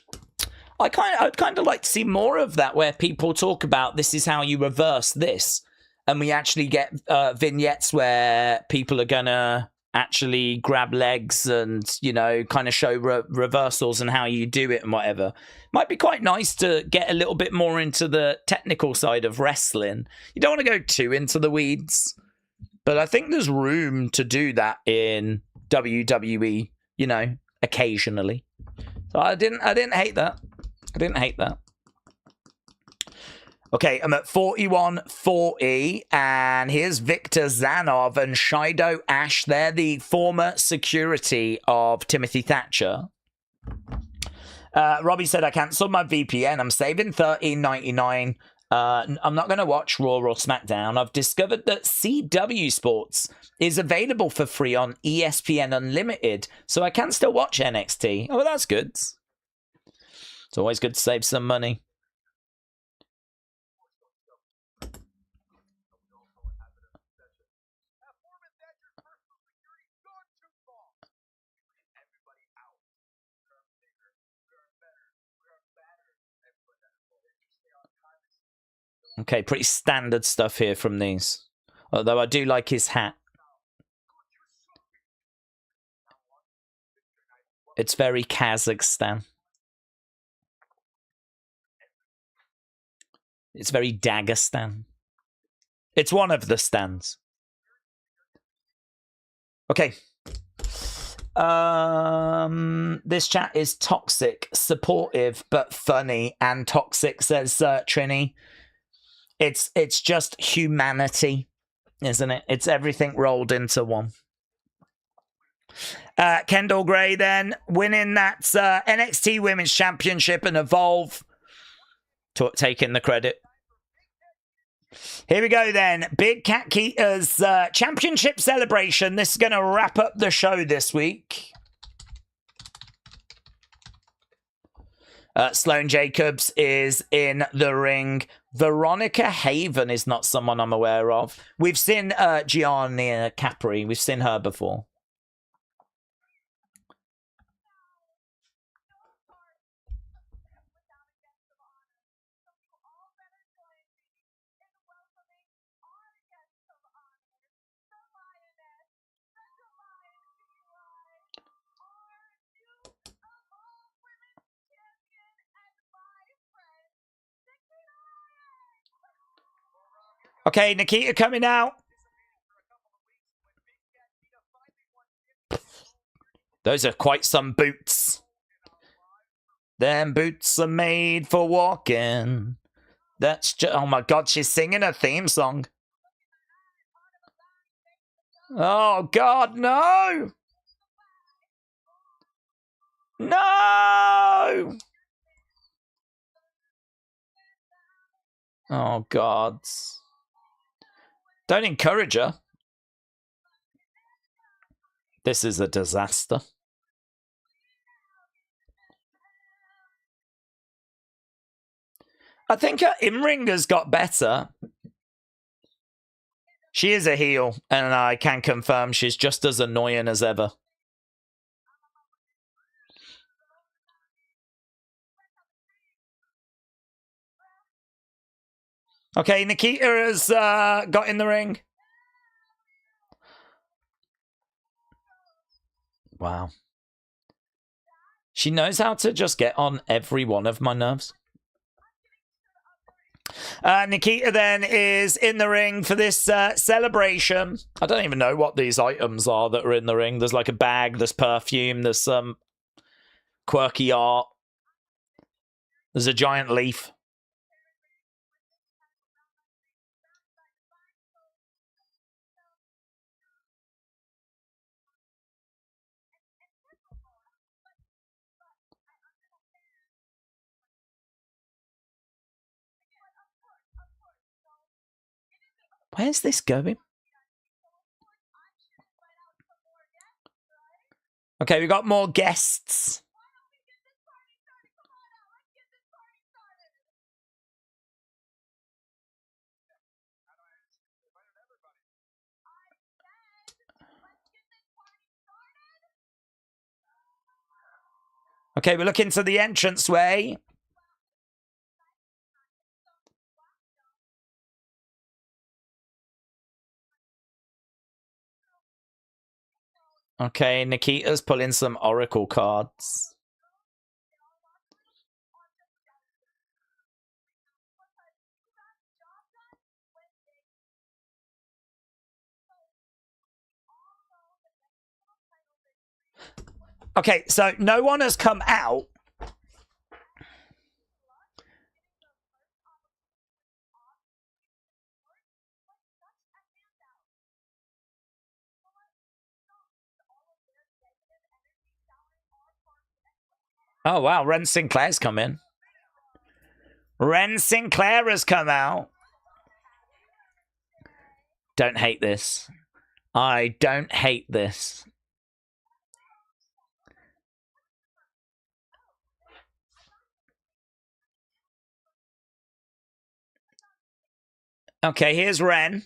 kind of like to see more of that, where people talk about this is how you reverse this, and we actually get vignettes where people are gonna actually grab legs and, you know, kind of show reversals and how you do it and whatever. Might be quite nice to get a little bit more into the technical side of wrestling. You don't want to go too into the weeds, but I think there's room to do that in WWE, you know, occasionally. So I didn't hate that. I didn't hate that. Okay, I'm at 41:40, and here's Victor Zanov and Shido Ash. They're the former security of Timothy Thatcher. Robbie said, I cancelled my VPN. I'm saving $13.99. I'm not going to watch Raw or SmackDown. I've discovered that CW Sports is available for free on ESPN Unlimited, so I can still watch NXT. Oh, well, that's good. It's always good to save some money. Okay, pretty standard stuff here from these. Although I do like his hat. It's very Kazakhstan. It's very Dagestan. It's one of the stands. Okay. This chat is toxic, supportive, but funny. And toxic, says Trini. It's just humanity, isn't it? It's everything rolled into one. Kendall Gray then winning that NXT Women's Championship and Evolve, taking the credit. Here we go then. Big Cat Keater's championship celebration. This is going to wrap up the show this week. Sloane Jacobs is in the ring. Veronica Haven is not someone I'm aware of. We've seen Gianna Capri. We've seen her before. Okay, Nikita coming out. Those are quite some boots. Them boots are made for walking. That's just, oh my God, she's singing a theme song. Oh God, no! No! Oh God. Don't encourage her. This is a disaster. I think her in-ring has got better. She is a heel, and I can confirm she's just as annoying as ever. Okay, Nikita has got in the ring. Wow. She knows how to just get on every one of my nerves. Nikita then is in the ring for this celebration. I don't even know what these items are that are in the ring. There's like a bag, there's perfume, there's some quirky art. There's a giant leaf. Where's this going? Okay, we got more guests. Okay, we're looking to the entranceway. Okay, Nikita's pulling some oracle cards. Okay, so no one has come out. Oh, wow. Ren Sinclair's come in. Ren Sinclair has come out. Don't hate this. I don't hate this. Okay, here's Ren.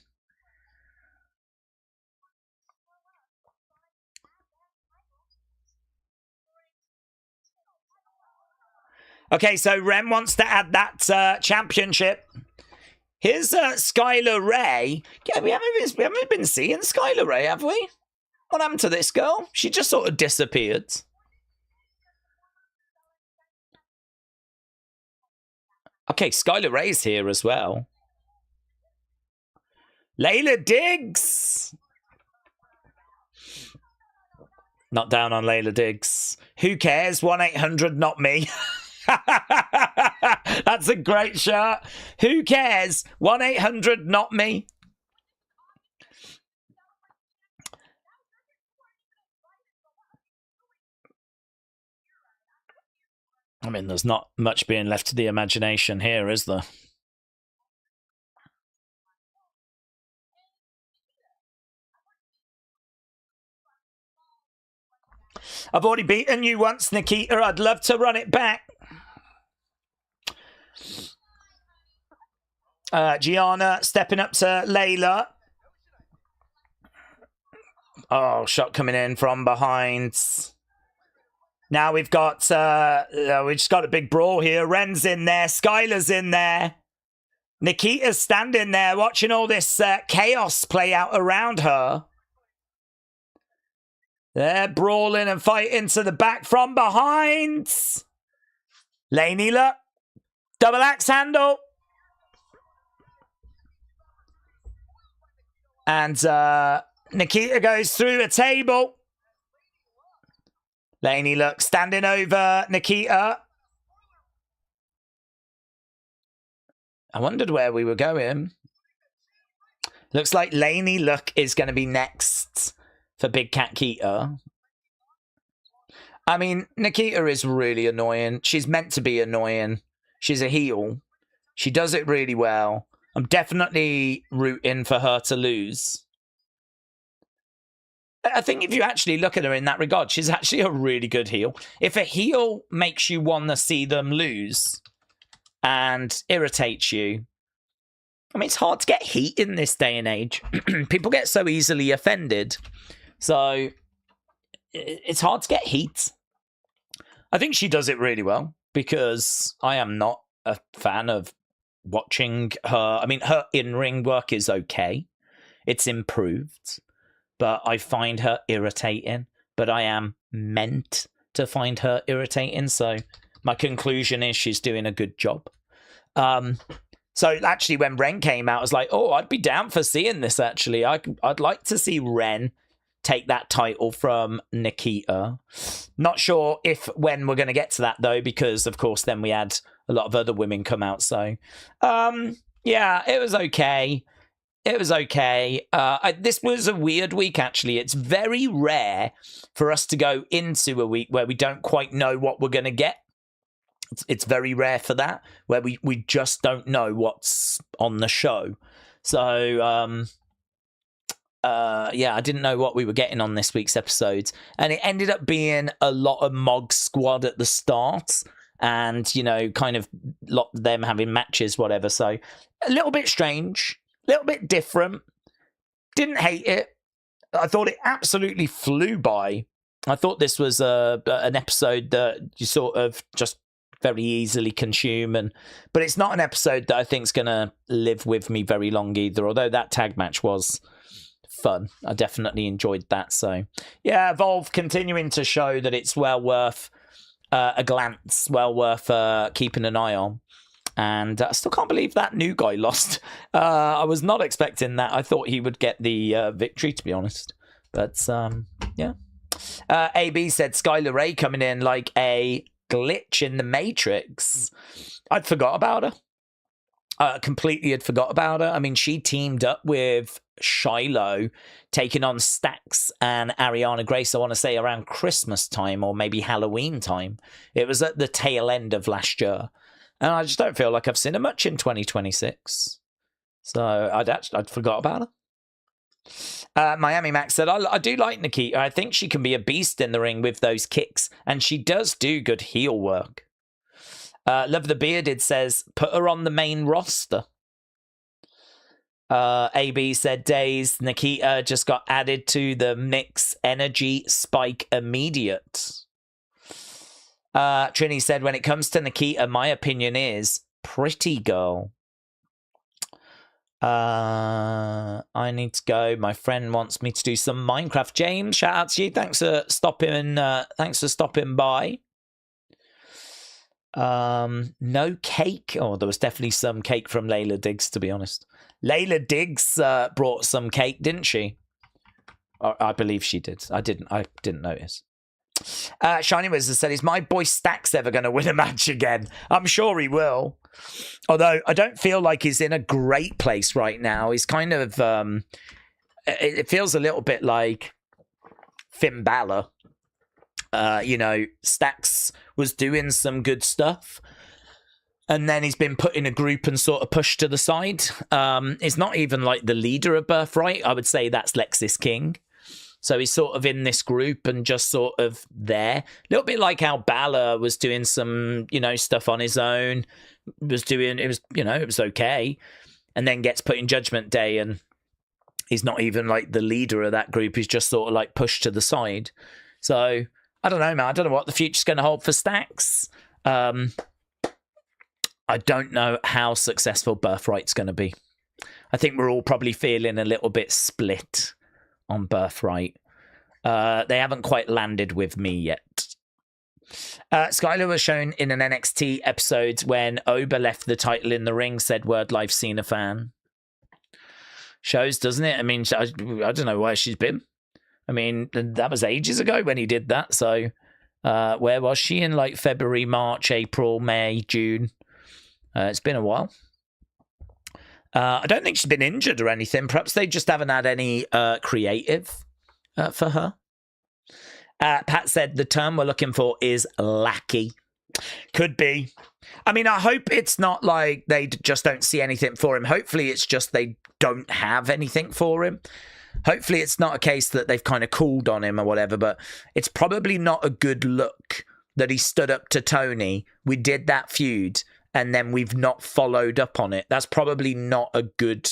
Okay, so Ren wants to add that championship. Here's Skylar Ray. Yeah, we haven't been seeing Skylar Ray, have we? What happened to this girl? She just sort of disappeared. Okay, Skylar Ray's here as well. Layla Diggs. Not down on Layla Diggs. Who cares? 1-800, not me. That's a great shirt. Who cares? 1-800, not me. I mean, there's not much being left to the imagination here, is there? I've already beaten you once, Nikita. I'd love to run it back. Gianna stepping up to Layla. Oh, shot coming in from behind. Now we've got, we just got a big brawl here. Ren's in there. Skylar's in there. Nikita's standing there watching all this chaos play out around her. They're brawling and fighting to the back from behind. Laney look. Double axe handle. And Nikita goes through a table. Laney look standing over Nikita. I wondered where we were going. Looks like Laney look is going to be next for Big Cat Keita. I mean, Nikita is really annoying. She's meant to be annoying. She's a heel. She does it really well. I'm definitely rooting for her to lose. I think if you actually look at her in that regard, she's actually a really good heel. If a heel makes you want to see them lose and irritates you, I mean, it's hard to get heat in this day and age. People get so easily offended. So it's hard to get heat. I think she does it really well because I am not a fan of watching her. I mean, her in-ring work is okay. It's improved, but I find her irritating. But I am meant to find her irritating, so my conclusion is she's doing a good job. So actually, when Ren came out, I was like, oh, I'd be down for seeing this, actually. I'd like to see Ren take that title from Nikita. Not sure when we're going to get to that, though, because, of course, then we had a lot of other women come out. So, yeah, it was okay. It was okay. This was a weird week, actually. It's very rare for us to go into a week where we don't quite know what we're going to get. It's very rare for that, where we just don't know what's on the show. So, yeah, I didn't know what we were getting on this week's episodes. And it ended up being a lot of Mog Squad at the start. And, you know, kind of them having matches, whatever. So, a little bit strange. A little bit different. Didn't hate it. I thought it absolutely flew by. I thought this was an episode that you sort of just very easily consume, but it's not an episode that I think is going to live with me very long either, although that tag match was fun. I definitely enjoyed that. So yeah, Evolve continuing to show that it's well worth a glance, well worth keeping an eye on. And I still can't believe that new guy lost. I was not expecting that. I thought he would get the victory, to be honest. But yeah. AB said Skylar Ray coming in like a glitch in the Matrix. I'd forgot about her. Completely had forgot about her. I mean, she teamed up with Shiloh, taking on Stax and Ariana Grace, I want to say around Christmas time or maybe Halloween time. It was at the tail end of last year. And I just don't feel like I've seen her much in 2026. So I'd forgot about her. Miami Max said, I do like Nikita. I think she can be a beast in the ring with those kicks. And she does do good heel work. Love the Bearded says, put her on the main roster. AB said, Daze, Nikita just got added to the mix energy spike immediate. Trini said, when it comes to Nikita, my opinion is pretty girl. I need to go. My friend wants me to do some Minecraft. James, shout out to you. Thanks for stopping by. No cake. Oh, there was definitely some cake from Layla Diggs, to be honest. Layla Diggs brought some cake, didn't she? I believe she did. I didn't notice. Shiny Wizard said, is my boy Stax ever going to win a match again? I'm sure he will. Although I don't feel like he's in a great place right now. He's kind of, it feels a little bit like Finn Balor. You know, Stax was doing some good stuff. And then he's been put in a group and sort of pushed to the side. He's not even like the leader of Birthright. I would say that's Lexis King. So he's sort of in this group and just sort of there. A little bit like how Balor was doing some, you know, stuff on his own. It was okay. And then gets put in Judgment Day and he's not even like the leader of that group. He's just sort of like pushed to the side. So I don't know, man. I don't know what the future's going to hold for Stax. I don't know how successful Birthright's going to be. I think we're all probably feeling a little bit split on Birthright. They haven't quite landed with me yet. Skylar was shown in an NXT episode when Oba left the title in the ring, said Word Life Cena fan. Shows, doesn't it? I mean, I don't know where she's been. I mean, that was ages ago when he did that. So where was she in like February, March, April, May, June? It's been a while. I don't think she's been injured or anything. Perhaps they just haven't had any creative for her. Pat said the term we're looking for is lackey. Could be. I mean, I hope it's not like they just don't see anything for him. Hopefully it's just they don't have anything for him. Hopefully it's not a case that they've kind of called on him or whatever, but it's probably not a good look that he stood up to Tony. We did that feud and then we've not followed up on it. That's probably not a good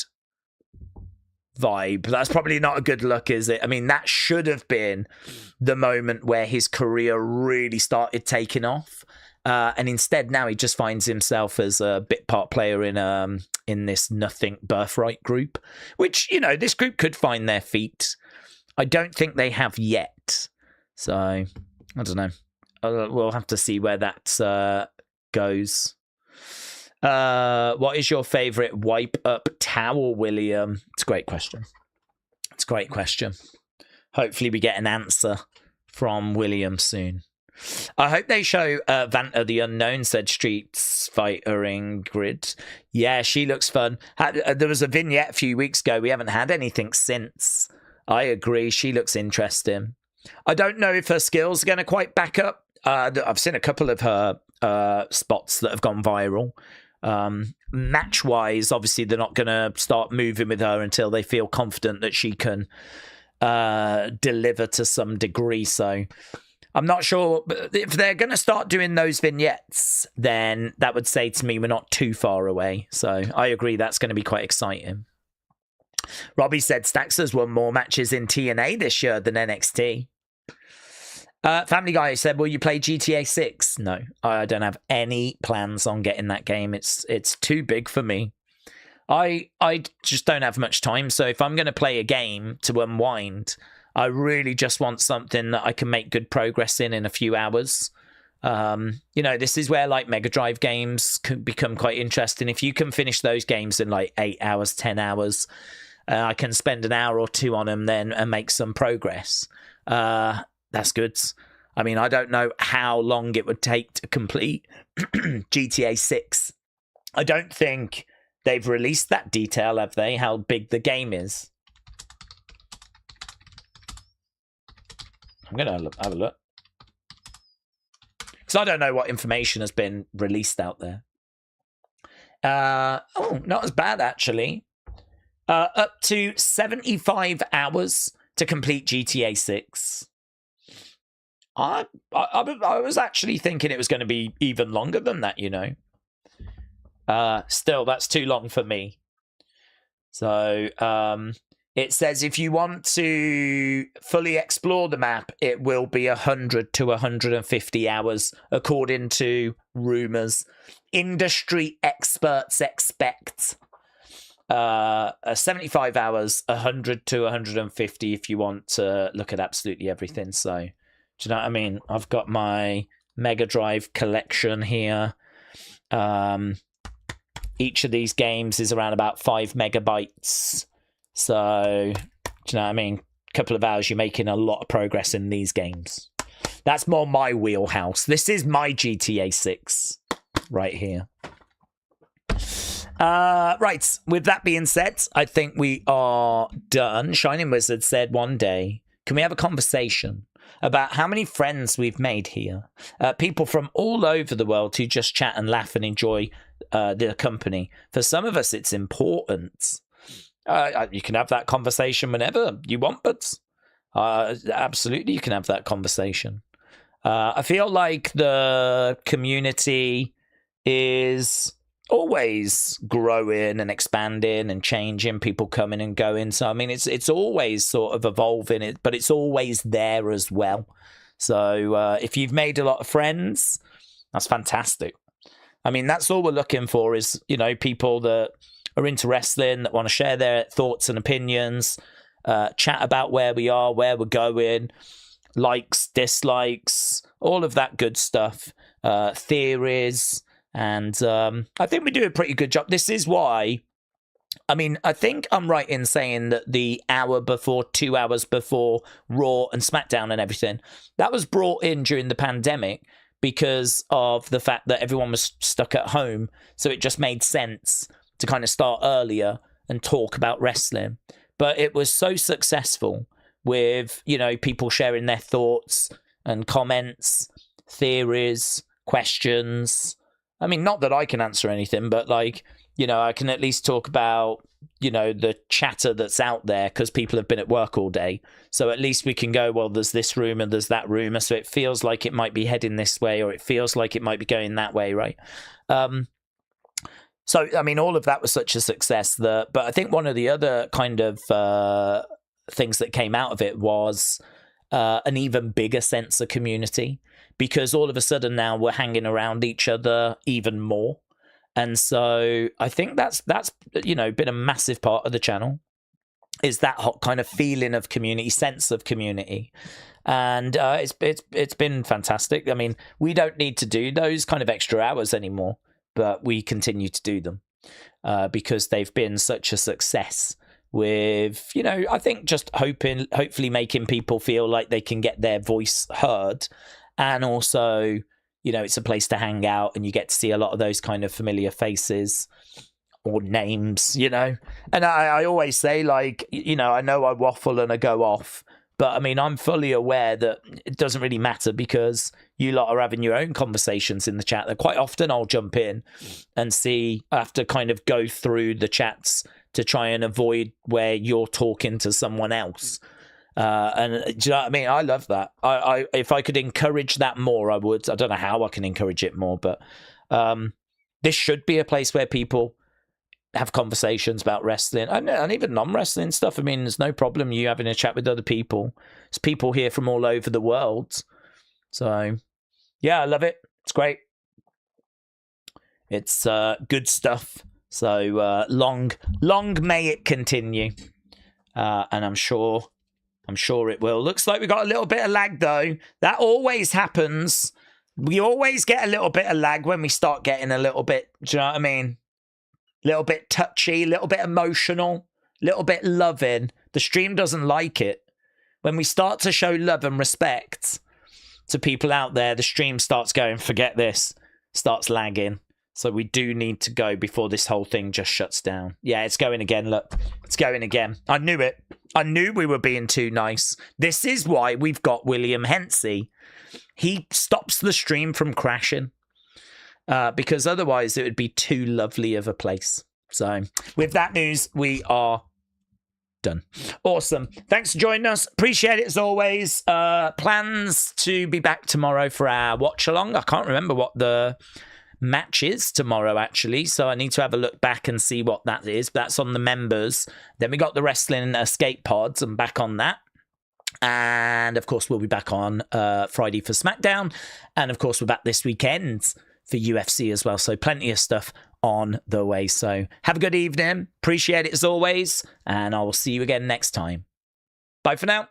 vibe. That's probably not a good look, is it? I mean, that should have been the moment where his career really started taking off. And instead now he just finds himself as a bit part player in this Nothing Birthright group, which, you know, this group could find their feet. I don't think they have yet. So, I don't know. We'll have to see where that goes. What is your favourite wipe up towel, William? It's a great question. Hopefully we get an answer from William soon. I hope they show Vanta the Unknown, said Street Fighter Ingrid. Yeah, she looks fun. There was a vignette a few weeks ago. We haven't had anything since. I agree. She looks interesting. I don't know if her skills are going to quite back up. I've seen a couple of her spots that have gone viral. Match-wise, obviously, they're not going to start moving with her until they feel confident that she can deliver to some degree. So I'm not sure. But if they're going to start doing those vignettes, then that would say to me we're not too far away. So I agree that's going to be quite exciting. Robbie said Staxer's won more matches in TNA this year than NXT. Family Guy said, will you play GTA 6? No, I don't have any plans on getting that game. It's too big for me. I just don't have much time. So if I'm going to play a game to unwind, I really just want something that I can make good progress in a few hours. You know, this is where like Mega Drive games can become quite interesting. If you can finish those games in like 8 hours, 10 hours, I can spend an hour or two on them then and make some progress. That's good. I mean, I don't know how long it would take to complete GTA 6. I don't think they've released that detail, have they? How big the game is. I'm going to have a look. Because I don't know what information has been released out there. Oh, not as bad, actually. Up to 75 hours to complete GTA 6. I was actually thinking it was going to be even longer than that, you know. Still, that's too long for me. So, it says if you want to fully explore the map, it will be 100 to 150 hours, according to rumours. Industry experts expect 75 hours, 100 to 150 if you want to look at absolutely everything. So, do you know what I mean? I've got my Mega Drive collection here. Each of these games is around about 5 megabytes. So, do you know what I mean? A couple of hours, you're making a lot of progress in these games. That's more my wheelhouse. This is my GTA 6 right here. Right, with that being said, I think we are done. Shining Wizard said one day, can we have a conversation about how many friends we've made here? People from all over the world who just chat and laugh and enjoy the company. For some of us, it's important. You can have that conversation whenever you want, but absolutely you can have that conversation. I feel like the community is always growing and expanding and changing, people coming and going. So, I mean, it's always sort of evolving, it, but it's always there as well. So if you've made a lot of friends, that's fantastic. I mean, that's all we're looking for is, you know, people that are into wrestling, that want to share their thoughts and opinions, chat about where we are, where we're going, likes, dislikes, all of that good stuff, theories. And I think we do a pretty good job. This is why, I mean, I think I'm right in saying that the hour before, 2 hours before Raw and SmackDown and everything, that was brought in during the pandemic because of the fact that everyone was stuck at home. So it just made sense to kind of start earlier and talk about wrestling. But it was so successful with, you know, people sharing their thoughts and comments, theories, questions. I mean, not that I can answer anything, but like, you know, I can at least talk about, you know, the chatter that's out there because people have been at work all day. So at least we can go, well, there's this rumor, there's that rumor. So it feels like it might be heading this way, or it feels like it might be going that way, right? So, I mean, all of that was such a success that, but I think one of the other kind of things that came out of it was an even bigger sense of community, because all of a sudden now we're hanging around each other even more. And so I think that's you know, been a massive part of the channel, is that hot kind of feeling of community, sense of community. And it's been fantastic. I mean, we don't need to do those kind of extra hours anymore, but we continue to do them because they've been such a success with, you know, I think just hopefully making people feel like they can get their voice heard. And also, you know, it's a place to hang out and you get to see a lot of those kind of familiar faces or names, you know. And I always say, like, you know I waffle and I go off, but I mean, I'm fully aware that it doesn't really matter, because you lot are having your own conversations in the chat. That quite often I'll jump in and see, I have to kind of go through the chats to try and avoid where you're talking to someone else. And do you know what I mean? I love that. I if I could encourage that more, I would. I don't know how I can encourage it more, but this should be a place where people have conversations about wrestling and even non-wrestling stuff. I mean, there's no problem you having a chat with other people. There's people here from all over the world. So, yeah, I love it. It's great. It's good stuff. So long may it continue. And I'm sure it will. Looks like we got a little bit of lag, though. That always happens. We always get a little bit of lag when we start getting a little bit, do you know what I mean? A little bit touchy, a little bit emotional, a little bit loving. The stream doesn't like it. When we start to show love and respect to people out there, the stream starts going, forget this, starts lagging. So we do need to go before this whole thing just shuts down. Yeah, it's going again, look. It's going again. I knew it. I knew we were being too nice. This is why we've got William Hensey. He stops the stream from crashing. Because otherwise it would be too lovely of a place. So with that news, we are done. Awesome. Thanks for joining us. Appreciate it as always. Plans to be back tomorrow for our watch along. I can't remember what the match is tomorrow, actually, so I need to have a look back and see what that is. That's on the members. Then we got the wrestling escape pods. I'm back on that. And of course, we'll be back on Friday for SmackDown. And of course, we're back this weekend for UFC as well. So plenty of stuff on the way. So have a good evening. Appreciate it as always. And I will see you again next time. Bye for now.